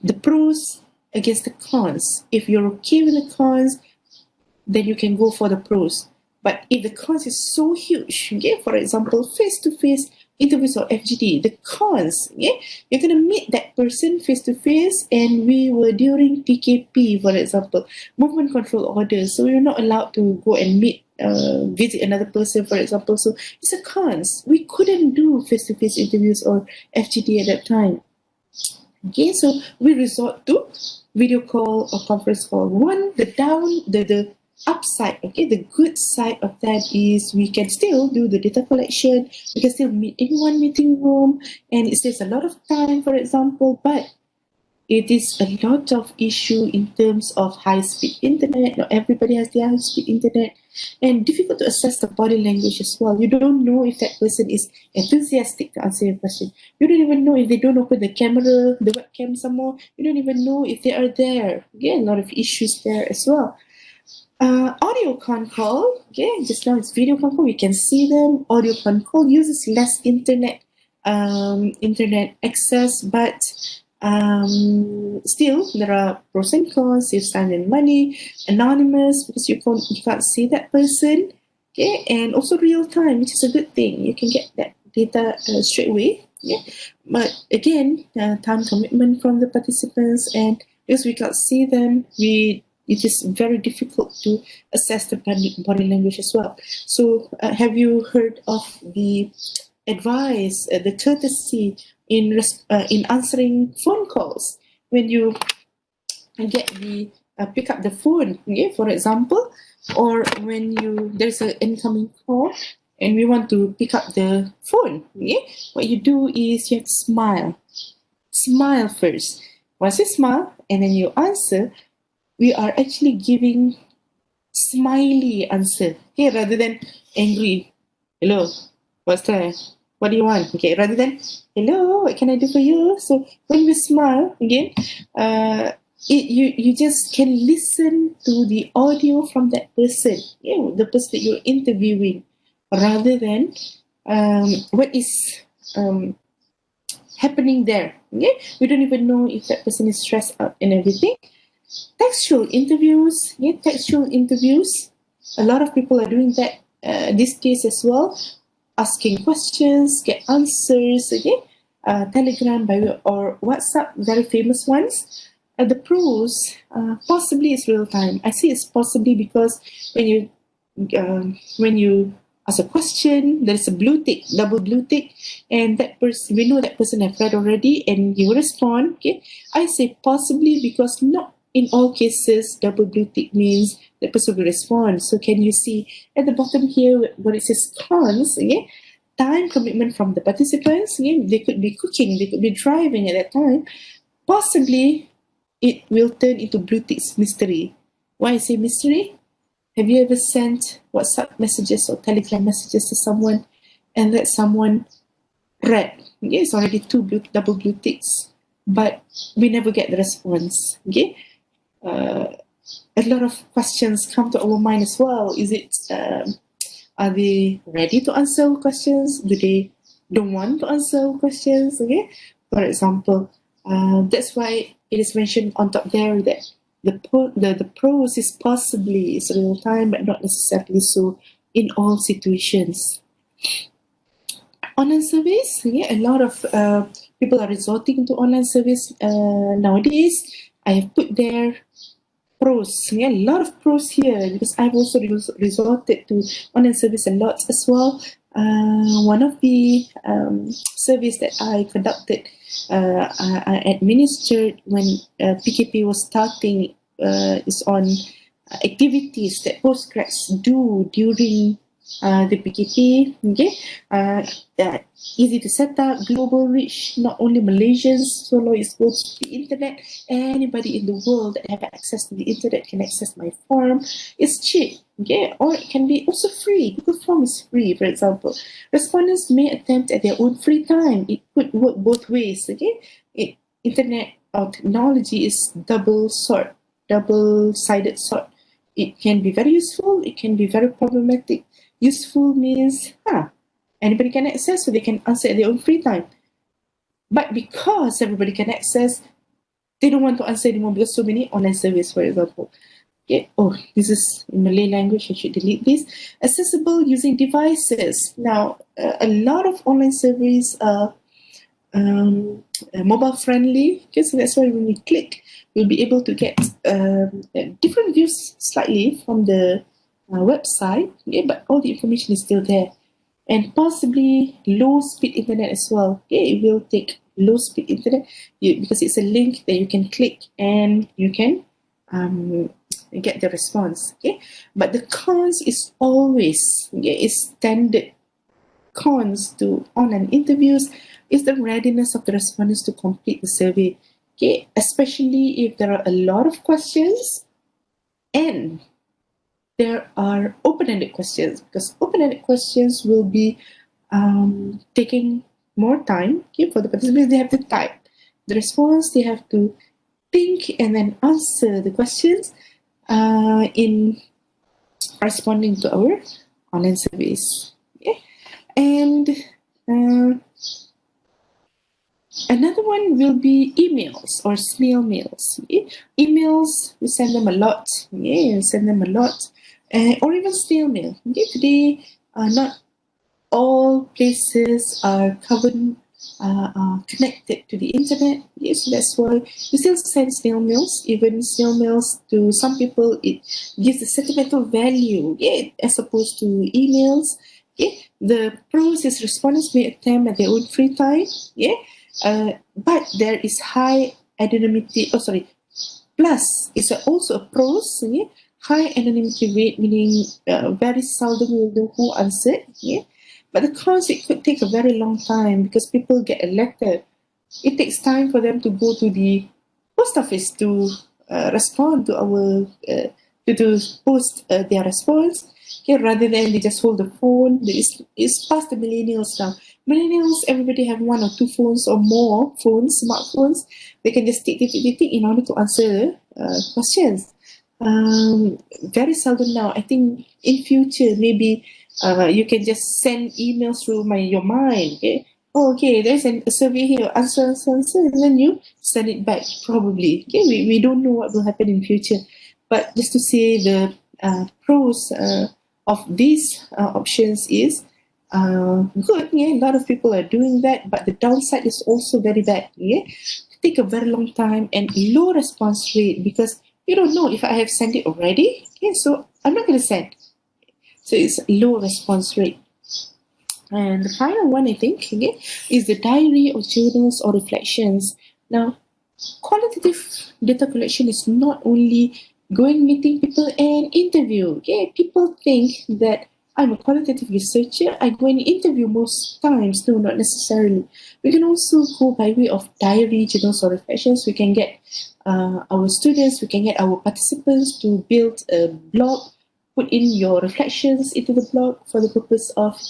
the pros against the cons. If you're okay with the cons, then you can go for the pros. But if the cons is so huge, okay, for example, face-to-face interviews or FGD, the cons, okay, you're going to meet that person face-to-face, and we were during PKP, for example, movement control orders, so you're not allowed to go and meet, visit another person, for example, so it's a cons. We couldn't do face-to-face interviews or FGD at that time. Okay, so we resort to video call or conference call. One, the upside, okay, the good side of that is we can still do the data collection, we can still meet in one meeting room, and it saves a lot of time, for example, but it is a lot of issue in terms of high-speed internet. Not everybody has the high-speed internet, and difficult to assess the body language as well. You don't know if that person is enthusiastic to answer your question. You don't even know if they don't open the camera, the webcam some more. You don't even know if they are there. Again, a lot of issues there as well. Audio con call, okay, just now it's video con call, we can see them. Audio con call uses less internet access, but still there are pros and cons. Saves time and money. Anonymous because you can't see that person, okay, and also real time, which is a good thing. You can get that data straight away. Yeah, but again, time commitment from the participants, and because we can't see them, it is very difficult to assess the body language as well. So have you heard of the advice, the courtesy in answering phone calls. When you get the pick up the phone, okay, for example, or when there's an incoming call and we want to pick up the phone, okay, what you do is you have to smile first. Once you smile and then you answer, we are actually giving smiley answer, okay, rather than angry. Hello, what's that? What do you want? Okay, rather than hello, what can I do for you? So when we smile again, you just can listen to the audio from that person, the person that you're interviewing, rather than what is happening there. Okay, we don't even know if that person is stressed out and everything. Textual interviews, a lot of people are doing that these days as well, asking questions, get answers, okay. Telegram or WhatsApp, very famous ones. The pros, possibly it's real time. I say it's possibly because when you ask a question, there's a blue tick, double blue tick, and that person, we know that person have read already, and you respond. Okay, I say possibly because not in all cases double blue tick means the person will respond. So can you see at the bottom here what it says cons? Okay, time commitment from the participants. Okay, they could be cooking, they could be driving at that time. Possibly it will turn into blue tick's mystery. Why I say mystery? Have you ever sent WhatsApp messages or Telegram messages to someone and that someone read? Okay, it's already double blue ticks, but we never get the response. Okay, a lot of questions come to our mind as well. Is it, are they ready to answer questions? Do they don't want to answer questions? Okay, for example, that's why it is mentioned on top there that the pros is possibly it's real time, but not necessarily so in all situations. Online service, yeah, a lot of people are resorting to online service nowadays. I have put there pros, yeah, a lot of pros here because I've also resorted to online service a lot as well. One of the surveys that I conducted, I administered when PKP was starting, is on activities that postgrads do during the PKP. Okay, easy to set up, global reach, not only Malaysians, so long as it goes to the internet. Anybody in the world that have access to the internet can access my form. It's cheap, okay, or it can be also free. Google Form is free, for example. Respondents may attempt at their own free time. It could work both ways, okay. Internet or technology is double-sided sword. It can be very useful, it can be very problematic. Useful means, anybody can access, so they can answer at their own free time. But because everybody can access, they don't want to answer anymore because so many online service, for example. Okay. Oh, this is in Malay language, I should delete this. Accessible using devices. Now, a lot of online service are mobile friendly. Okay, so that's why when we click, we'll be able to get different views slightly from the website, okay, but all the information is still there. And possibly low speed internet as well. Okay, it will take low speed internet because it's a link that you can click and you can get the response. Okay, but the cons is always, okay, is standard cons to online interviews is the readiness of the respondents to complete the survey. Okay, especially if there are a lot of questions and there are open-ended questions, because open-ended questions will be taking more time. Okay, for the participants, they have to type the response, they have to think and then answer the questions in responding to our online surveys. Okay, and another one will be emails or snail mails. Okay? Emails, we send them a lot. Yeah, we send them a lot. Or even snail mail. Okay? Today, not all places are covered, connected to the internet. Yes, so that's why we still send snail mails. Even snail mails, to some people, it gives a sentimental value, yeah, as opposed to emails. Okay? The pros is respondents may attempt at their own free time. Yeah? But there is high anonymity. Oh, sorry. Plus, it's also a pros. Yeah? High anonymity rate, meaning very seldom will know who answered. Yeah? But the cons, it could take a very long time because people get a letter. It takes time for them to go to the post office to respond to our to post their response. Okay, rather than they just hold the phone. It's past the millennials now. Millennials, everybody have one or two phones or more phones, smartphones. They can just tick in order to answer questions. Very seldom now. I think in future maybe you can just send emails through your mind. Okay? Oh, okay, there's a survey here. Answer, and then you send it back. Probably. Okay, we don't know what will happen in future, but just to say the pros of these options is good. Yeah, a lot of people are doing that, but the downside is also very bad. Yeah, take a very long time and low response rate because you don't know if I have sent it already. Okay, so I'm not going to send. So it's low response rate. And the final one, I think, okay, is the diary or journals or reflections. Now, qualitative data collection is not only going meeting people and interview. Okay, people think that I'm a qualitative researcher. I go and interview most times. No, not necessarily. We can also go by way of diary, journals, or reflections. We can get our students, we can get our participants to build a blog, put in your reflections into the blog for the purpose of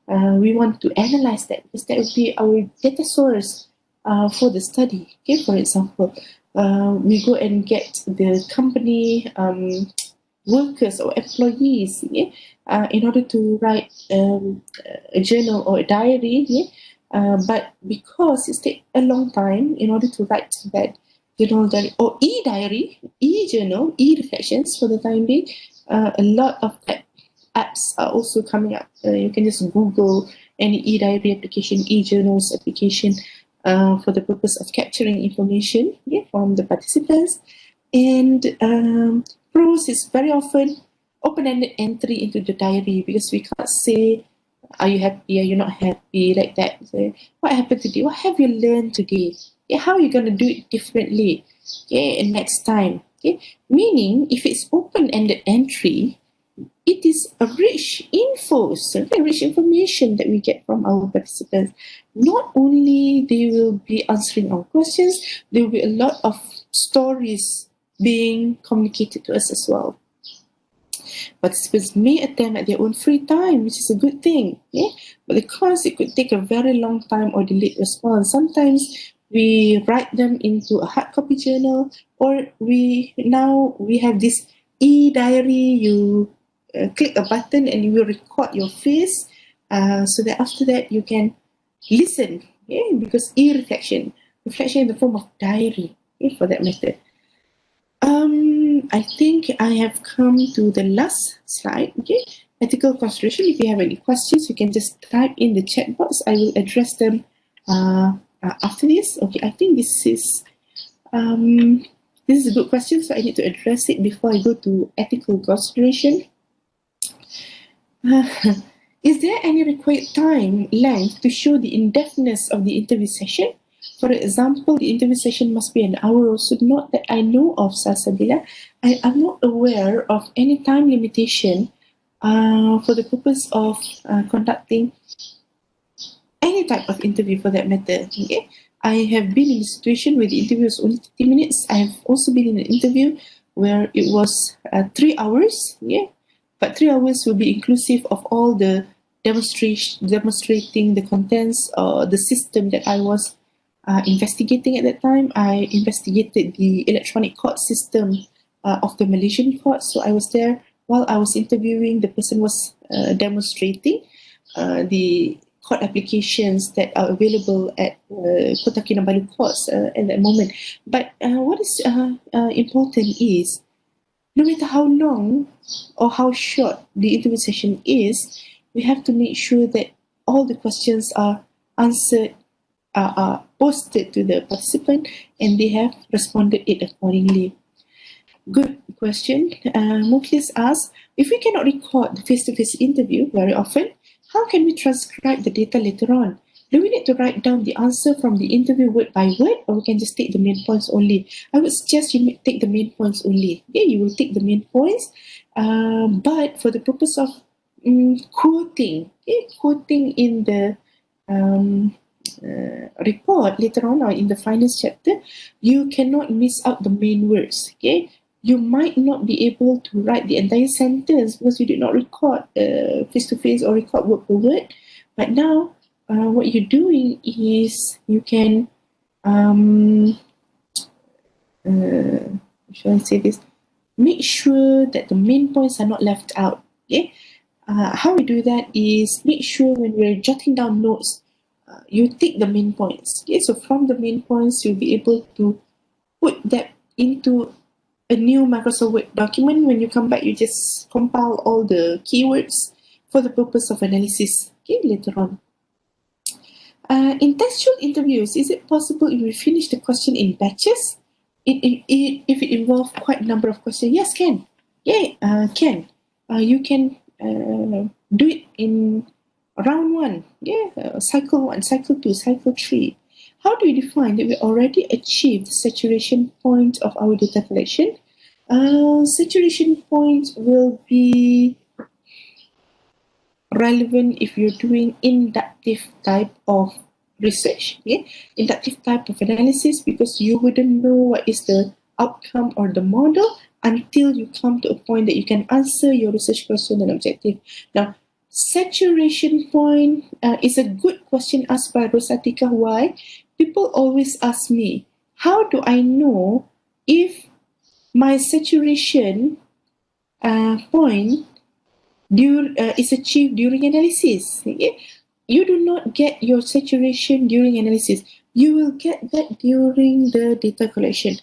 we want to analyze that because that would be our data source for the study. Okay, for example, we go and get the company workers or employees in order to write a journal or a diary. But because it takes a long time in order to write that journal diary or e-diary, e-journal, e-reflections for the time being, a lot of that apps are also coming up. You can just Google any e-diary application, e-journals application for the purpose of capturing information from the participants. And pros is very often open-ended entry into the diary because we can't say, are you happy, are you not happy, like that. So, what happened today? What have you learned today? How are you going to do it differently and next time? Meaning, if it's open-ended entry, it is a rich info, rich information that we get from our participants. Not only they will be answering our questions, there will be a lot of stories being communicated to us as well. Participants may attempt at their own free time, which is a good thing. But the cons, it could take a very long time or delayed response. Sometimes we write them into a hard copy journal, or we have this e-diary. You click a button and you will record your face so that after that you can listen, because reflection in the form of diary, for that matter. I think I have come to the last slide. Ethical consideration. If you have any questions, you can just type in the chat box. I will address them after this. I think this is a good question, so I need to address it before I go to ethical consideration. Is there any required time length to show the in-depthness of the interview session? For example, the interview session must be an hour or so. Not that I know of, Salsabila. I am not aware of any time limitation for the purpose of conducting any type of interview for that matter. I have been in a situation where the interview was only 30 minutes. I have also been in an interview where it was 3 hours. But 3 hours will be inclusive of all the demonstrating the contents or the system that I was investigating at that time. I investigated the electronic court system of the Malaysian court. So I was there while I was interviewing. The person was demonstrating the court applications that are available at Kota Kinabalu courts at that moment. But what is important is, no matter how long or how short the interview session is, we have to make sure that all the questions are answered, are posted to the participant, and they have responded it accordingly. Good question. Mukhlis asks, if we cannot record the face-to-face interview very often, how can we transcribe the data later on? Do we need to write down the answer from the interview word by word, or we can just take the main points only? I would suggest you take the main points only. Okay, you will take the main points, but for the purpose of quoting, quoting in the report later on or in the finance chapter, you cannot miss out the main words. Okay, you might not be able to write the entire sentence because you did not record face to face or record word per word. But now, what you're doing is you can, shall I say this? Make sure that the main points are not left out. Okay, how we do that is make sure when we're jotting down notes, you take the main points. Okay, so from the main points, you'll be able to put that into a new Microsoft Word document. When you come back, you just compile all the keywords for the purpose of analysis, okay, later on. In textual interviews, is it possible if we finish the question in batches? If it involves quite a number of questions, yes, can. Yeah, can. You can do it in round one, cycle 1, cycle 2, cycle 3. How do we define that we already achieved the saturation point of our data collection? Saturation point will be relevant if you're doing inductive type of research, inductive type of analysis, because you wouldn't know what is the outcome or the model until you come to a point that you can answer your research question and objective. Now, saturation point is a good question asked by Rosatika. Why? People always ask me, how do I know if my saturation point is achieved during analysis? Okay? You do not get your saturation during analysis. You will get that during the data collection.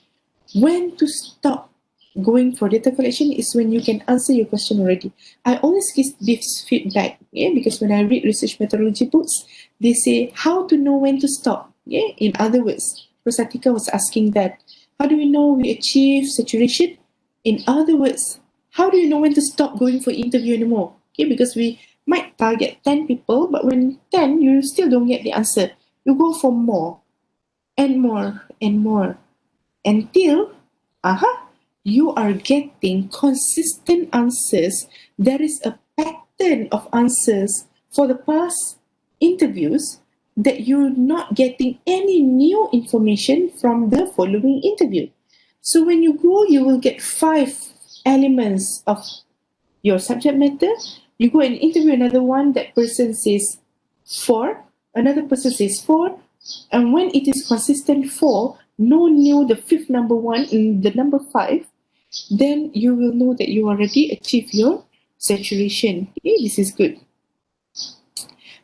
When to stop going for data collection is when you can answer your question already. I always give this feedback, because when I read research methodology books, they say how to know when to stop. In other words, Rosatika was asking that. How do we know we achieve saturation? In other words, how do you know when to stop going for interview anymore? Because we might target 10 people, but when 10, you still don't get the answer. You go for more and more and more until you are getting consistent answers. There is a pattern of answers for the past interviews that you're not getting any new information from the following interview. So when you go, you will get 5 elements of your subject matter. You go and interview another one, that person says 4, another person says 4, and when it is consistent 4, no new, the 5th number 1 and the number 5, then you will know that you already achieved your saturation. This is good.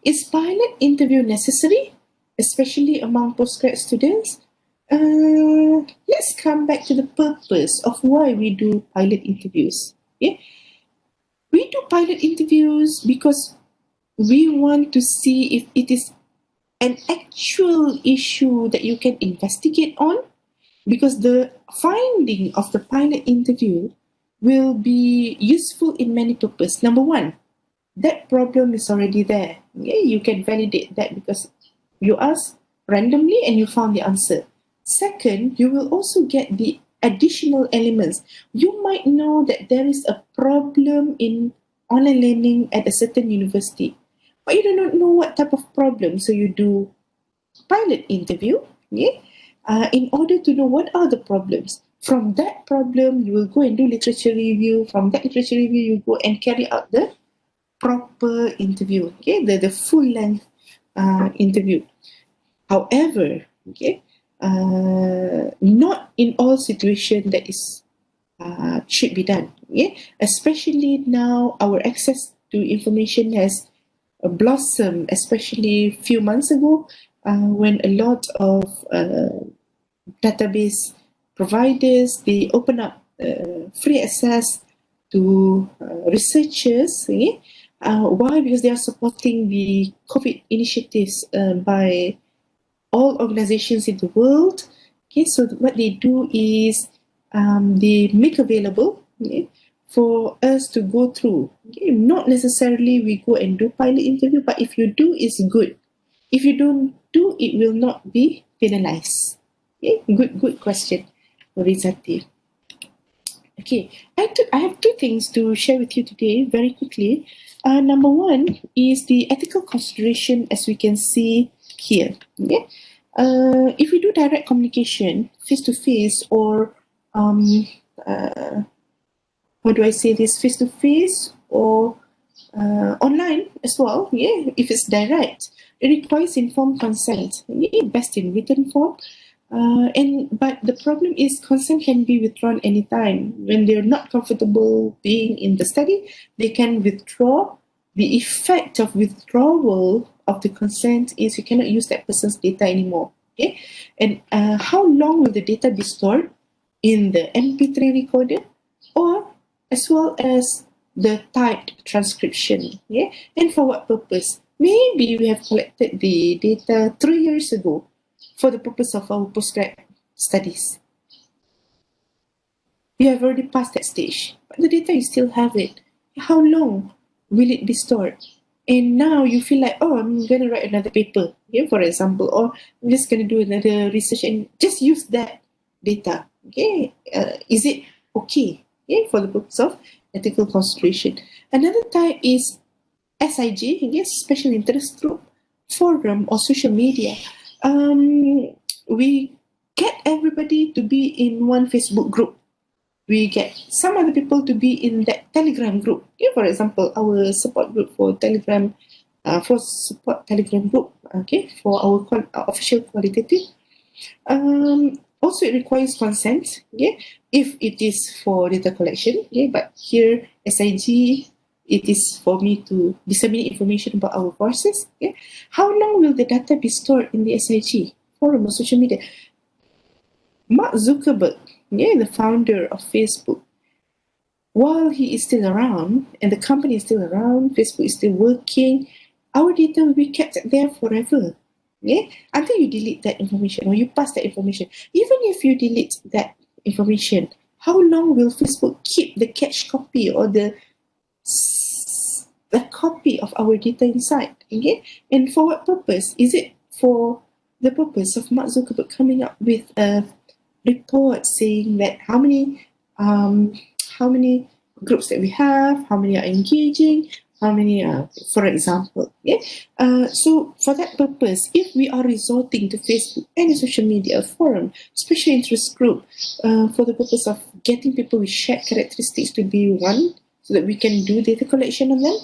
Is pilot interview necessary, especially among postgrad students? Let's come back to the purpose of why we do pilot interviews. We do pilot interviews because we want to see if it is an actual issue that you can investigate on, because the finding of the pilot interview will be useful in many purposes. Number 1, that problem is already there. You can validate that because you asked randomly and you found the answer. Second, you will also get the additional elements. You might know that there is a problem in online learning at a certain university, but you do not know what type of problem. So you do pilot interview, in order to know what are the problems. From that problem, you will go and do literature review. From that literature review, you go and carry out the proper interview, the full length interview. However, not in all situations that is should be done. Especially now, our access to information has blossomed, especially a few months ago, when a lot of database providers, they open up free access to researchers. Why? Because they are supporting the COVID initiatives by all organizations in the world. So what they do is they make available for us to go through. Okay? Not necessarily we go and do pilot interview, but if you do, it's good. If you don't do, it will not be penalized. Okay? Good question, Rizati. Okay, I have two things to share with you today very quickly. Number one is the ethical consideration, as we can see here. Okay? If we do direct communication, face-to-face, or how do I say this, face-to-face or online as well, yeah, if it's direct, it requires informed consent, yeah, best in written form. But the problem is consent can be withdrawn anytime. When they're not comfortable being in the study, they can withdraw. The effect of withdrawal of the consent is you cannot use that person's data anymore. Okay, and how long will the data be stored in the MP3 recorder, or as well as the typed transcription? Yeah, and for what purpose? Maybe we have collected the data 3 years ago for the purpose of our postgrad studies. You have already passed that stage, but the data, you still have it. How long will it be stored? And now you feel like, oh, I'm going to write another paper, okay, for example, or I'm just going to do another research and just use that data. Okay, is it okay? Okay, for the purpose of ethical consideration. Another type is SIG, yes, special interest group, forum, or social media. We get everybody to be in one Facebook group. We get some other people to be in that Telegram group. Okay, for example, our support group for Telegram, for support Telegram group, okay, for our official qualitative. Also, it requires consent, okay, if it is for data collection, okay, but here, SIG, it is for me to disseminate information about our courses. Okay. How long will the data be stored in the SIG, forum, or social media? Mark Zuckerberg, yeah, the founder of Facebook, while he is still around and the company is still around, Facebook is still working, our data will be kept there forever. Yeah? Until you delete that information or you pass that information. Even if you delete that information, how long will Facebook keep the cache copy or the copy of our data inside? Okay? And for what purpose? Is it for the purpose of Mark Zuckerberg coming up with a report saying that how many groups that we have, how many are engaging, how many are, for example. Yeah? So for that purpose, if we are resorting to Facebook and a social media, a forum, special interest group, for the purpose of getting people with shared characteristics to be one, so that we can do data collection on them,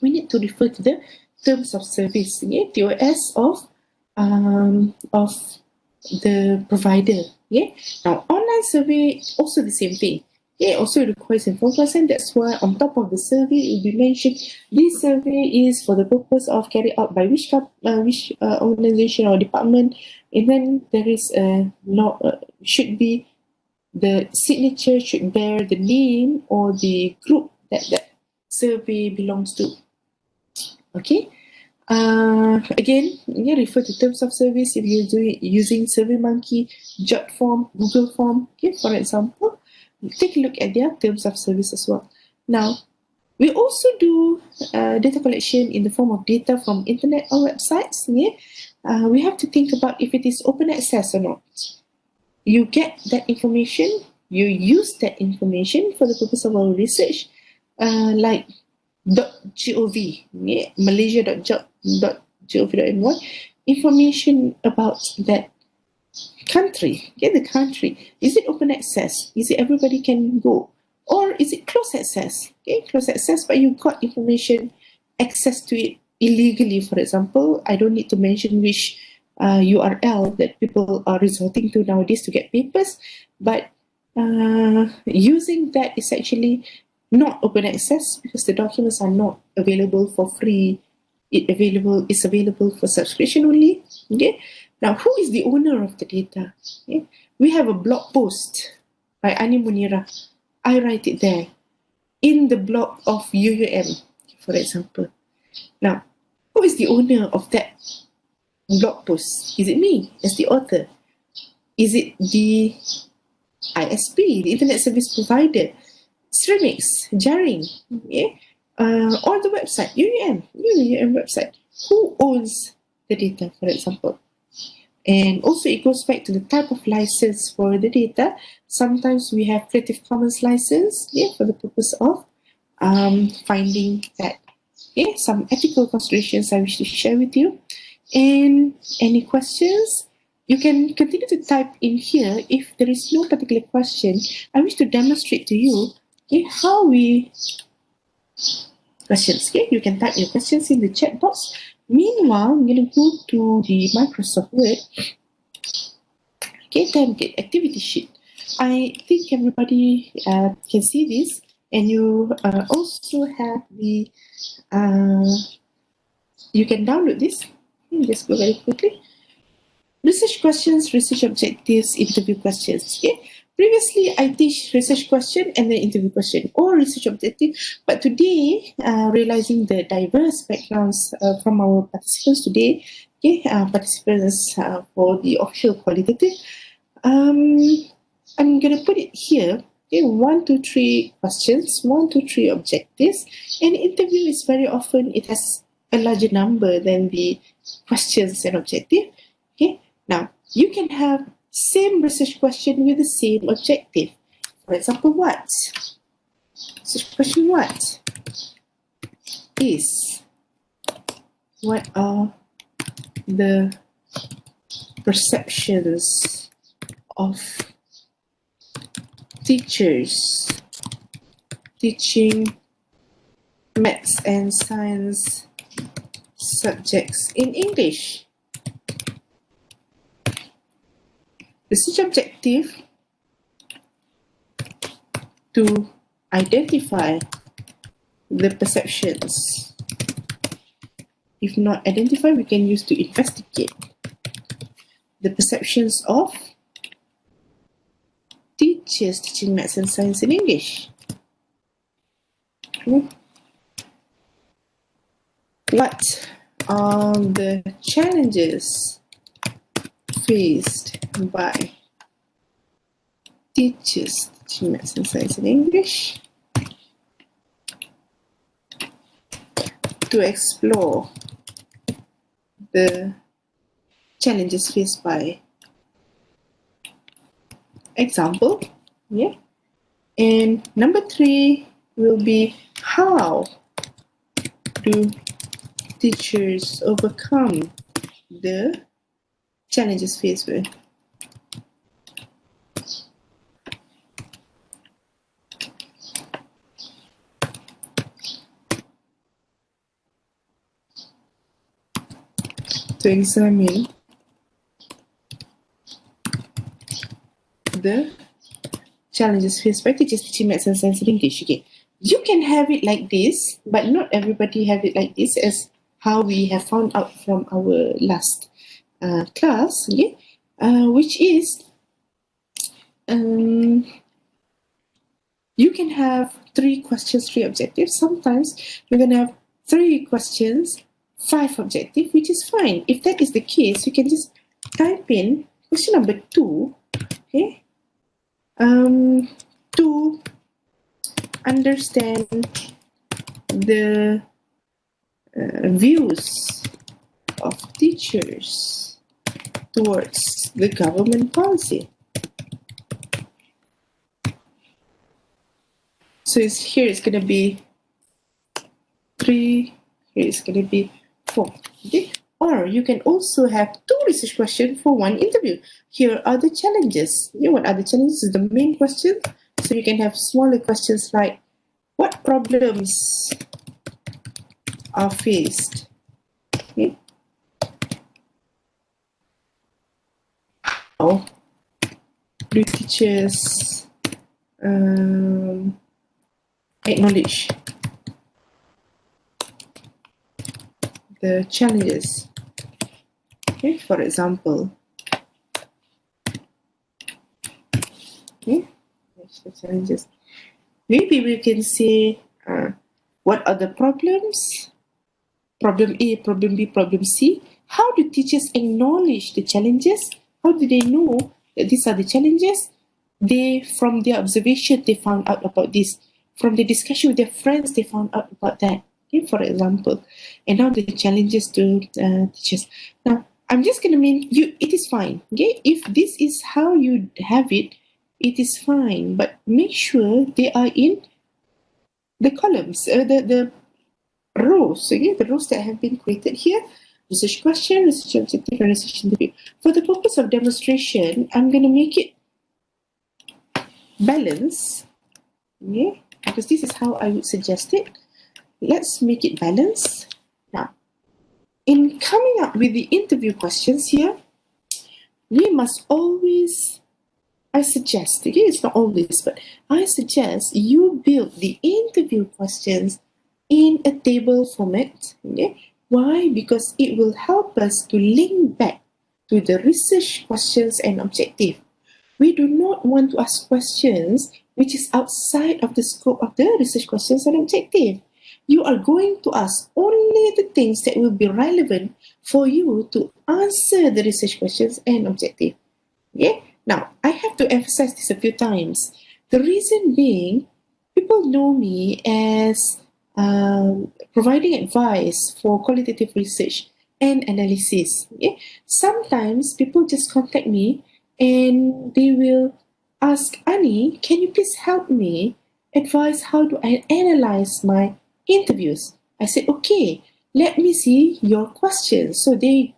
we need to refer to the terms of service, yeah, TOS of the provider. Yeah. Now, online survey, also the same thing. Yeah, also requires informed consent. That's why on top of the survey, it will be mentioned this survey is for the purpose of carried out by which organization or department, and then there is a should be the signature should bear the name or the group that that survey belongs to. Okay. Again, yeah, refer to terms of service if you're using SurveyMonkey, JotForm, Google Form, okay, for example. Take a look at their terms of service as well. Now, we also do data collection in the form of data from internet or websites. Yeah? We have to think about if it is open access or not. You get that information, you use that information for the purpose of our research, like .gov, yeah, malaysia.gov.my, information about that country, yeah, the country. Is it open access? Is it everybody can go? Or is it closed access? Okay, closed access, but you got information, access to it illegally, for example. I don't need to mention which URL that people are resorting to nowadays to get papers, but using that is actually not open access because the documents are not available for free. It's available for subscription only. Okay. Now, who is the owner of the data? Okay. We have a blog post by Ani Munira. I write it there in the blog of UUM, for example. Now, who is the owner of that blog post? Is it me as the author? Is it the ISP, the Internet Service Provider? ceramics, jarring, okay, or the website, UUM website. Who owns the data, for example? And also it goes back to the type of license for the data. Sometimes we have Creative Commons license, for the purpose of finding that. Some ethical considerations I wish to share with you. And any questions, you can continue to type in here. If there is no particular question, I wish to demonstrate to you how we questions. You can type your questions in the chat box. Meanwhile, I'm going to go to the Microsoft Word. Then get activity sheet. I think everybody can see this, and you also have the you can download this. Just go very quickly. Research questions, research objectives, interview questions. Previously, I teach research question and then interview question or research objective. But today, realizing the diverse backgrounds from our participants today, participants for the official qualitative, I'm going to put it here. 1, 2, 3 questions, 1, 2, 3 objectives. And interview is very often, it has a larger number than the questions and objective. Now, you can have same research question with the same objective. For example, what? Research question what? Is what are the perceptions of teachers teaching maths and science subjects in English? Research objective to identify the perceptions. If not identify, we can use to investigate the perceptions of teachers teaching maths and science in English. What are the challenges faced by teachers teaching maths and science in English? To explore the challenges faced by example. And number 3 will be how do teachers overcome the challenges faced with. To examine the challenges faced by teachers teaching maths and science in English. You can have it like this, but not everybody have it like this, as how we have found out from our last class, which is you can have 3 questions, 3 objectives. Sometimes we're going to have 3 questions, 5 objectives, which is fine. If that is the case, you can just type in question number 2, to understand the views of teachers towards the government policy. So here it's going to be 3, here it's going to be 4. Or you can also have 2 research questions for 1 interview. Here are the challenges. What are the challenges is the main question. So you can have smaller questions like, what problems are faced? How do teachers acknowledge the challenges? For example, the challenges. Maybe we can say, what are the problems? Problem A, problem B, problem C. How do teachers acknowledge the challenges? How do they know that these are the challenges? From their observation, they found out about this. from the discussion with their friends, they found out about that. Okay, for example, and now the challenges to teachers. Now, I'm just going to mean you. It is fine. Okay, if this is how you have it, it is fine. But make sure they are in the columns, the rows. Okay, the rows that have been created here. Research question, research objective, and research interview. For the purpose of demonstration, I'm going to make it balance. Okay, because this is how I would suggest it. Let's make it balance. Now, in coming up with the interview questions here, we must always, I suggest, okay, it's not always, but I suggest you build the interview questions in a table format. Okay? Why? Because it will help us to link back to the research questions and objective. We do not want to ask questions which is outside of the scope of the research questions and objective. You are going to ask only the things that will be relevant for you to answer the research questions and objective. Okay? Now, I have to emphasize this a few times. The reason being, people know me as providing advice for qualitative research and analysis. Okay? Sometimes people just contact me and they will ask, Ani, can you please help me advise how do I analyze my interviews? I said, okay, let me see your questions. So they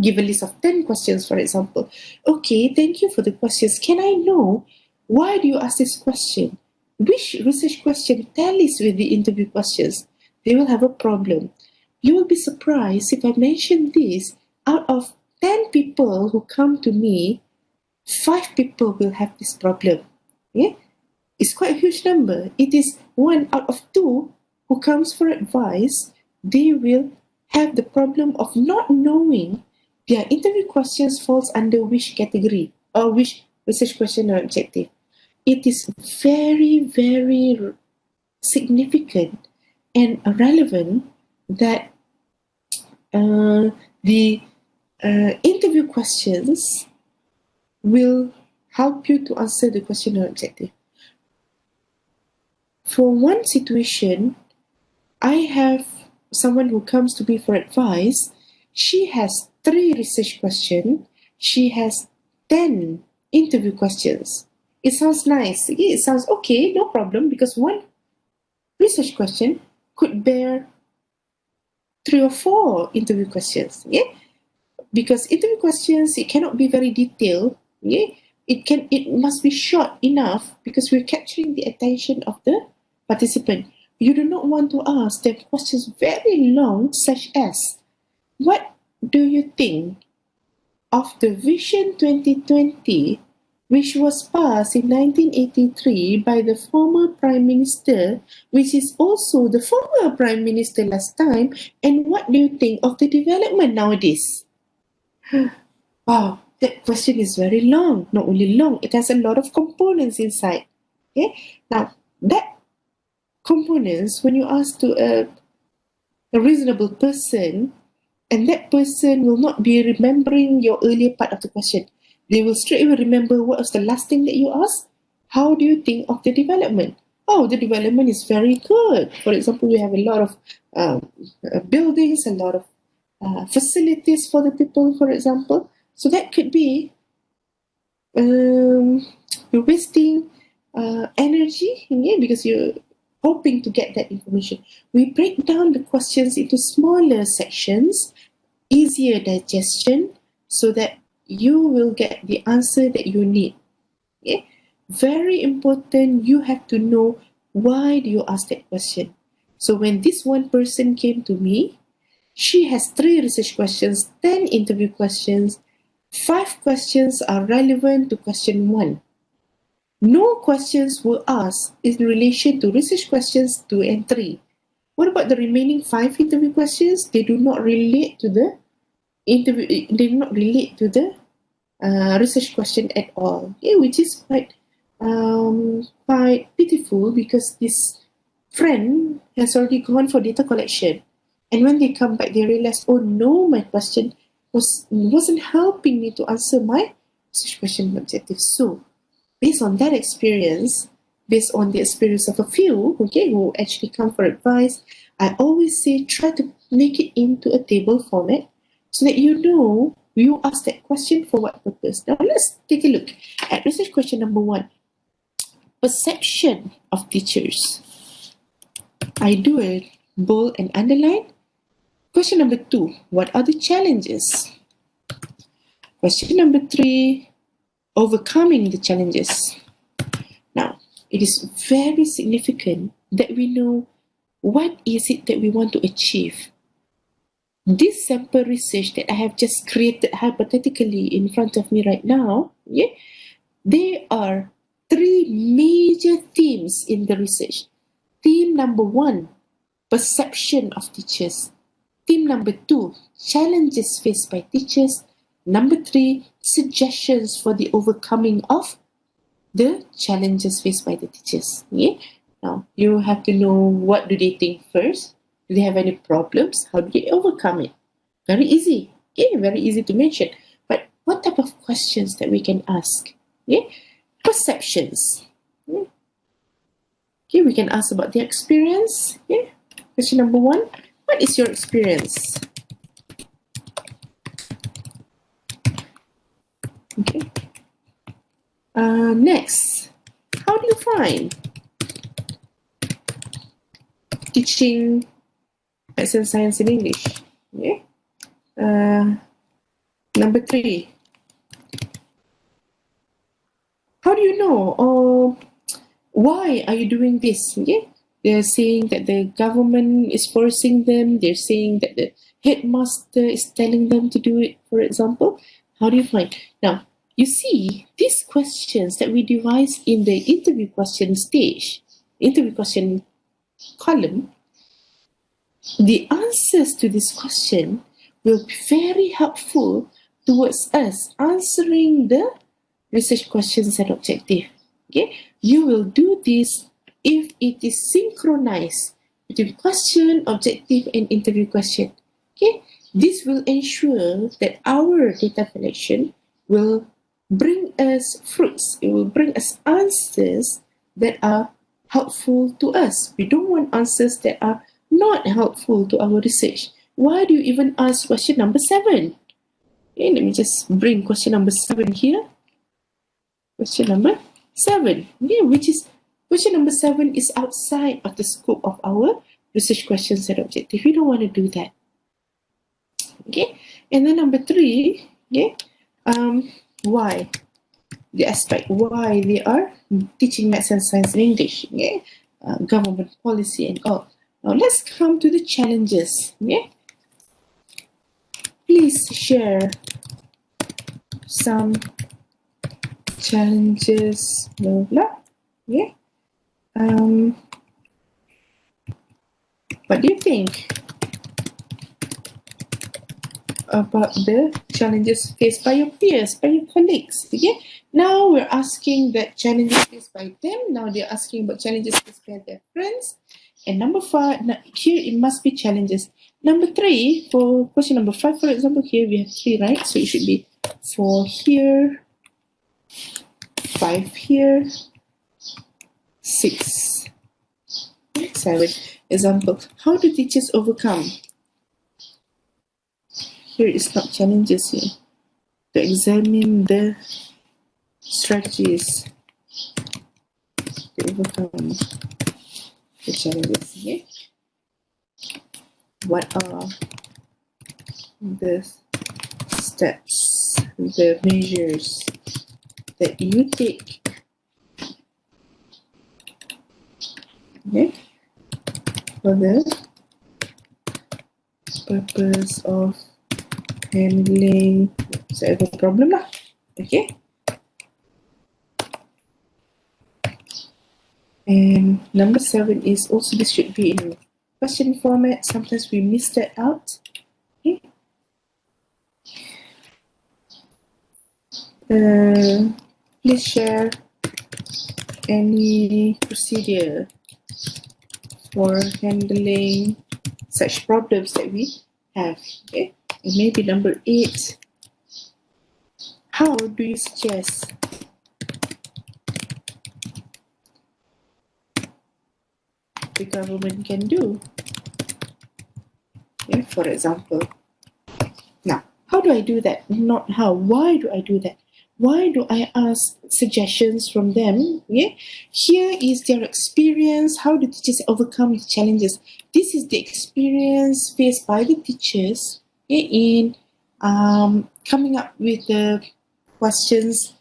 give a list of 10 questions, for example. Okay, thank you for the questions. Can I know why do you ask this question? Which research question tallies with the interview questions? They will have a problem. You will be surprised if I mention this. Out of 10 people who come to me, 5 people will have this problem. Yeah? It's quite a huge number. It is 1 out of 2 who comes for advice. They will have the problem of not knowing their interview questions falls under which category or which research question or objective. It is very, very significant and relevant that the interview questions will help you to answer the question or objective. For one situation, I have someone who comes to me for advice. She has 3 research questions. She has 10 interview questions. It sounds nice. It sounds okay, no problem, because one research question could bear 3 or 4 interview questions. Yeah? Because interview questions, it cannot be very detailed. Yeah? It must be short enough because we're capturing the attention of the participant. You do not want to ask them questions very long, such as, what do you think of the Vision 2020, which was passed in 1983 by the former Prime Minister, which is also the former Prime Minister last time, and what do you think of the development nowadays? Wow, that question is very long. Not only long, it has a lot of components inside. Okay, now that components, when you ask to a reasonable person, and that person will not be remembering your earlier part of the question. They will straight away remember what was the last thing that you asked. How do you think of the development? Oh, the development is very good. For example, we have a lot of buildings, a lot of facilities for the people, for example. So that could be you're wasting energy, yeah, because you're hoping to get that information. We break down the questions into smaller sections, easier digestion, so that you will get the answer that you need. Okay? Very important, you have to know why do you ask that question. So when this one person came to me, she has 3 research questions, 10 interview questions, 5 questions are relevant to question 1. No questions were asked in relation to research questions 2 and 3. What about the remaining 5 interview questions? They do not relate to the interview. They do not relate to the research question at all. Okay, which is quite pitiful, because this friend has already gone for data collection, and when they come back, they realize, oh no, my question wasn't helping me to answer my research question objective. So, based on that experience, based on the experience of a few, okay, who actually come for advice, I always say try to make it into a table format so that you know you ask that question for what purpose. Now let's take a look at research question number 1. Perception of teachers. I do a bold and underline. Question number 2, what are the challenges? Question number 3, overcoming the challenges. Now, it is very significant that we know what is it that we want to achieve. This sample research that I have just created hypothetically in front of me right now, yeah, there are 3 major themes in the research. Theme number 1, perception of teachers. Theme number 2, challenges faced by teachers. Number 3, suggestions for the overcoming of the challenges faced by the teachers. Yeah? Now, you have to know what do they think first. Do they have any problems? How do they overcome it? Very easy. Okay, very easy to mention. But what type of questions that we can ask? Yeah? Perceptions. Yeah? Okay, we can ask about their experience. Yeah? Question number 1, what is your experience? Okay. Next, how do you find teaching maths and science in English? Yeah. Number 3, how do you know or why are you doing this? Yeah. They're saying that the government is forcing them. They're saying that the headmaster is telling them to do it, for example. How do you find? Now, you see, these questions that we devise in the interview question stage, interview question column, the answers to this question will be very helpful towards us answering the research questions and objective. Okay, you will do this if it is synchronized between question, objective, and interview question. Okay, this will ensure that our data collection will bring us fruits. It will bring us answers that are helpful to us. We don't want answers that are not helpful to our research. Why do you even ask question number 7? Okay, let me just bring question number 7 here. Question number 7, okay, which is question number 7 is outside of the scope of our research questions and objective. We don't want to do that. Okay, and then number 3, okay, why? The aspect why they are teaching maths and science in English, okay, government policy and all. Now let's come to the challenges. Okay, please share some challenges, blah blah. Yeah. What do you think about the challenges faced by your peers, by your colleagues? Okay. Now we're asking that challenges faced by them. Now they're asking about challenges faced by their friends. And number 5, here it must be challenges. Number 3, for question number 5, for example, here we have 3, right? So it should be 4 here, 5 here, 6, 7. Example, how do teachers overcome? Here is not challenges here. To examine the strategies to overcome the challenges. Okay? What are the steps, the measures that you take, okay, for the purpose of handling whatever problem lah. Okay. And number 7 is also, this should be in question format. Sometimes we miss that out. Okay. Please share any procedure for handling such problems that we have. Okay. And maybe number 8. How do you suggest the government can do. Yeah, for example. Now, how do I do that? Not how. Why do I do that? Why do I ask suggestions from them? Yeah, here is their experience. How do teachers overcome the challenges? This is the experience faced by the teachers, yeah, in coming up with the questions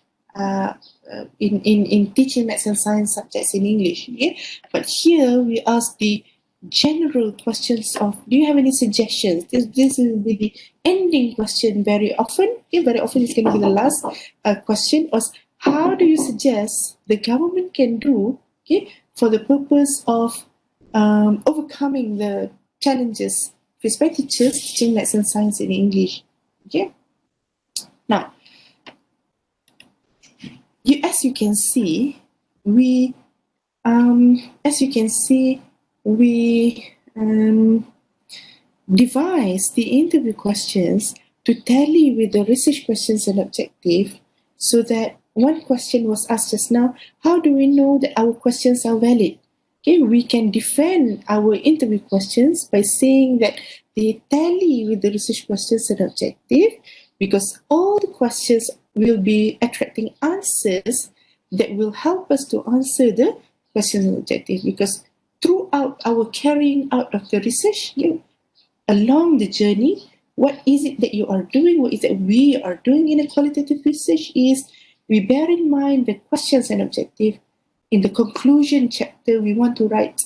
in teaching maths and science subjects in English. Yeah? But here we ask the general questions of, do you have any suggestions? This will be the ending question very often. Yeah, very often it's going to be the last question. Was, how do you suggest the government can do, okay, for the purpose of overcoming the challenges faced by teachers teaching maths and science in English? Okay. Now, as you can see, we devise the interview questions to tally with the research questions and objective, so that one question was asked just now, how do we know that our questions are valid? Okay, we can defend our interview questions by saying that they tally with the research questions and objective, because all the questions will be attracting answers that will help us to answer the questions and objective. Because throughout our carrying out of the research, along the journey, what is it that you are doing, what is it we are doing in a qualitative research is we bear in mind the questions and objective. In the conclusion chapter, we want to write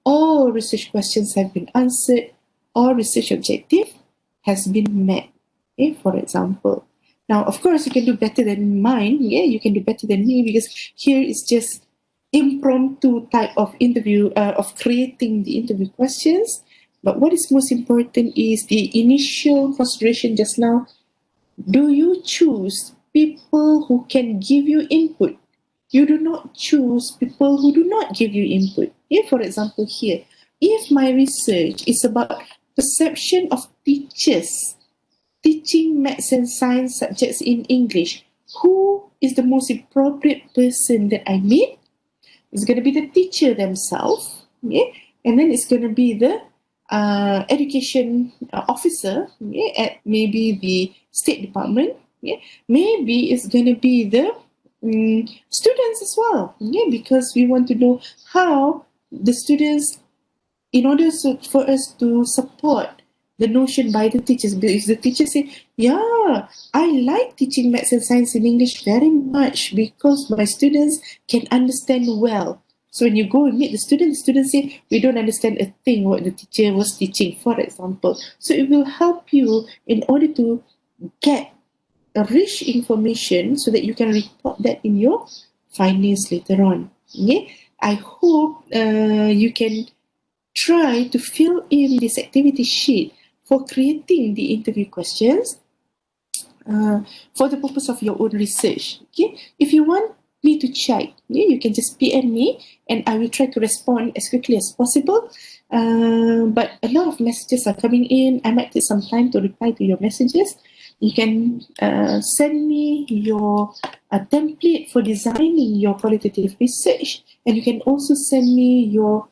all research questions have been answered, all research objective has been met. Okay, for example. Now, of course, you can do better than mine. Yeah, you can do better than me, because here is just impromptu type of interview, of creating the interview questions. But what is most important is the initial consideration just now. Do you choose people who can give you input? You do not choose people who do not give you input. Yeah, for example, here, if my research is about perception of teachers teaching maths and science subjects in English, who is the most appropriate person that I meet? It's going to be the teacher themselves, yeah? And then it's going to be the education officer, yeah, at maybe the State Department, yeah? Maybe it's going to be the students as well, yeah? Because we want to know how the students, in order for us to support the notion by the teachers. Because the teachers say, yeah, I like teaching maths and science in English very much because my students can understand well. So when you go and meet the students say, we don't understand a thing what the teacher was teaching, for example. So it will help you in order to get a rich information so that you can report that in your findings later on. Okay? I hope you can try to fill in this activity sheet for creating the interview questions for the purpose of your own research. Okay, if you want me to check, yeah, you can just PM me and I will try to respond as quickly as possible. But a lot of messages are coming in. I might take some time to reply to your messages. You can send me your template for designing your qualitative research, and you can also send me your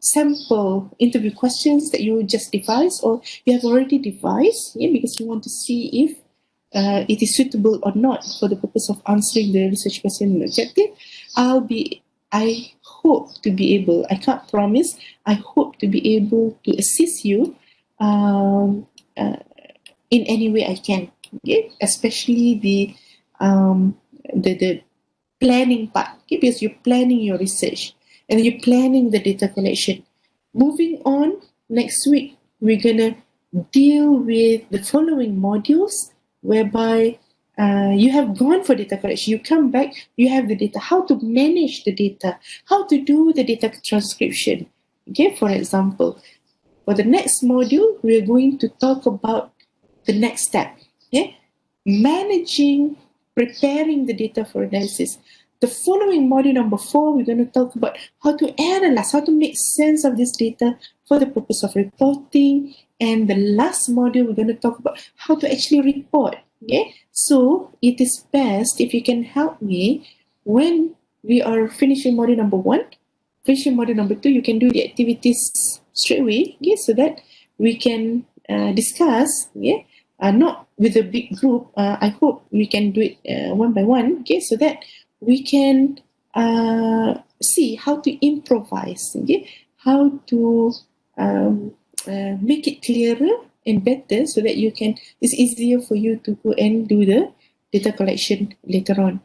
sample interview questions that you just devised or you have already devised, yeah, because you want to see if it is suitable or not for the purpose of answering the research question and objective. I hope to be able, I can't promise, I hope to be able to assist you in any way I can, okay? Especially the planning part, okay? Because you're planning your research and you're planning the data collection. Moving on, next week, we're going to deal with the following modules, whereby you have gone for data collection, you come back, you have the data, how to manage the data, how to do the data transcription. Okay, for example, for the next module, we're going to talk about the next step, okay? Managing, preparing the data for analysis. The following module number 4, we're going to talk about how to analyze, how to make sense of this data for the purpose of reporting. And the last module, we're going to talk about how to actually report. Okay? So it is best if you can help me when we are finishing module number 1, question model number 2, you can do the activities straight away, okay, so that we can discuss, yeah, not with a big group. I hope we can do it one by one, okay, so that we can see how to improvise, okay, how to make it clearer and better, so that you can, it's easier for you to go and do the data collection later on.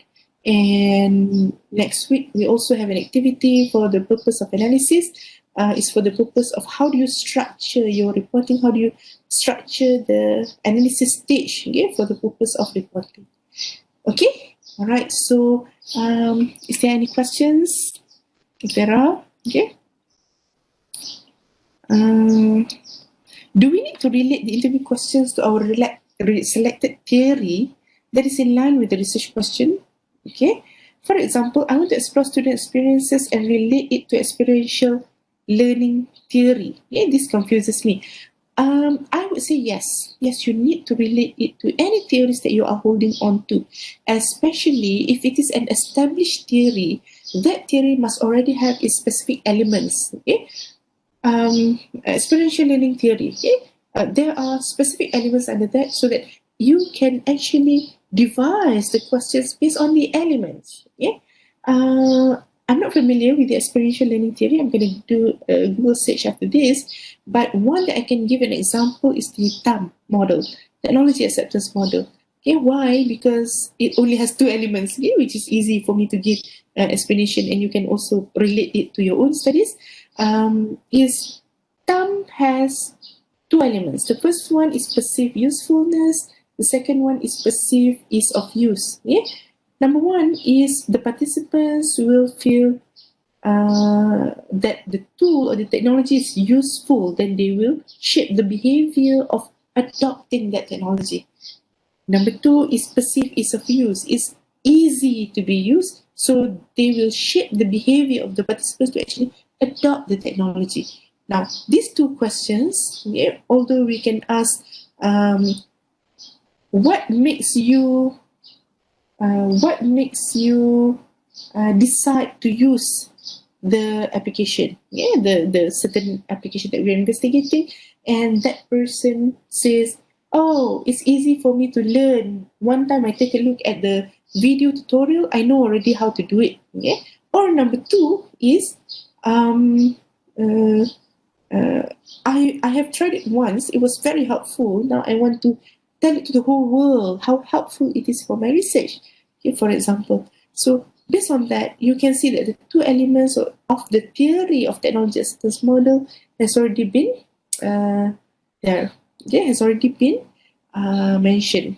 And next week we also have an activity for the purpose of analysis. It's for the purpose of how do you structure your reporting, how do you structure the analysis stage, okay, for the purpose of reporting. Okay, all right, so is there any questions? If there are, okay. Do we need to relate the interview questions to our selected theory that is in line with the research question? Okay. For example, I want to explore student experiences and relate it to experiential learning theory. Yeah, this confuses me. I would say yes. Yes, you need to relate it to any theories that you are holding on to, especially if it is an established theory. That theory must already have its specific elements. Okay. Experiential learning theory. Okay? There are specific elements under that, so that you can actually devise the questions based on the elements. Okay? I'm not familiar with the experiential learning theory. I'm going to do a Google search after this. But one that I can give an example is the TAM model, Technology Acceptance Model. Okay, why? Because it only has 2 elements, okay, which is easy for me to give explanation, and you can also relate it to your own studies. Is TAM has 2 elements. The first one is perceived usefulness. The second one is perceived ease of use. Okay? Number 1 is the participants will feel that the tool or the technology is useful, then they will shape the behavior of adopting that technology. Number 2 is perceived ease of use. It's easy to be used, so they will shape the behavior of the participants to actually adopt the technology. Now, these 2 questions, yeah, although we can ask, what makes you decide to use the application, yeah, the certain application that we're investigating, and that person says, oh, it's easy for me to learn. One time I take a look at the video tutorial, I know already how to do it. Yeah? Or number 2 is, I have tried it once, it was very helpful. Now I want to tell it to the whole world how helpful it is for my research, okay, for example. So based on that, you can see that the 2 elements of the theory of technology acceptance model has already been mentioned.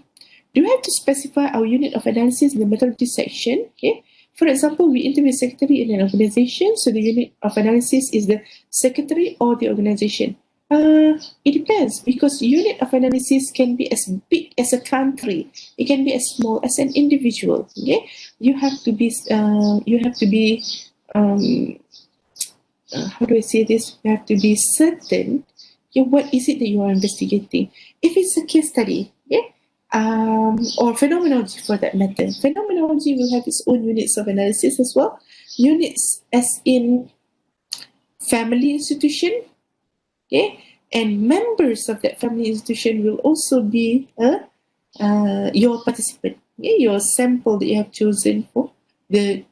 Do we have to specify our unit of analysis in the methodology section? Okay. For example, we interview a secretary in an organization, so the unit of analysis is the secretary or the organization. It depends, because unit of analysis can be as big as a country. It can be as small as an individual. Okay, you have to be how do I say this? You have to be certain. Okay, what is it that you are investigating? If it's a case study, yeah, or phenomenology for that matter, phenomenology will have its own units of analysis as well. Units as in family institution. Okay, and members of that family institution will also be your participant, okay? Your sample that you have chosen for the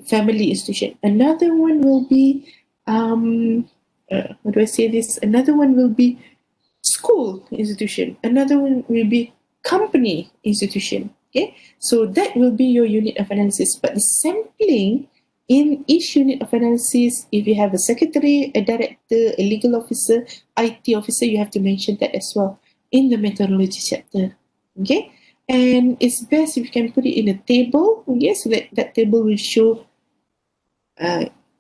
family institution. Another one will be, how do I say this? Another one will be school institution. Another one will be company institution. Okay, so that will be your unit of analysis. But the sampling in each unit of analysis, if you have a secretary, a director, a legal officer, IT officer, you have to mention that as well in the methodology chapter. Okay, and it's best if you can put it in a table, okay, so that table will show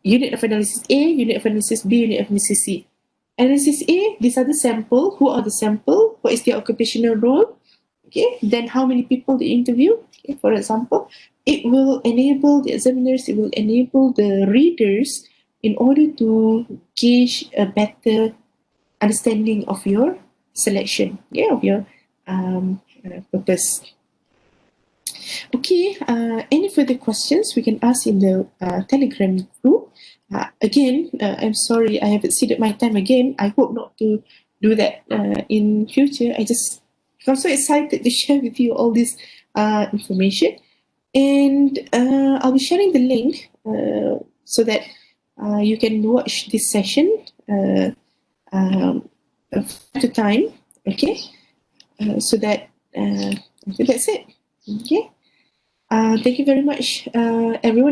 unit of analysis A, unit of analysis B, unit of analysis C. Analysis A, these are the sample. Who are the sample? What is their occupational role? Okay, then how many people they interview? Okay, for example, it will enable the examiners, it will enable the readers in order to gauge a better understanding of your selection, yeah, of your purpose. Okay, any further questions we can ask in the Telegram group. Again, I'm sorry I have exceeded my time again. I hope not to do that in future. I'm so excited to share with you all this information, and I'll be sharing the link so that you can watch this session time to time. Okay, so that I think that's it. Okay. Thank you very much, everyone.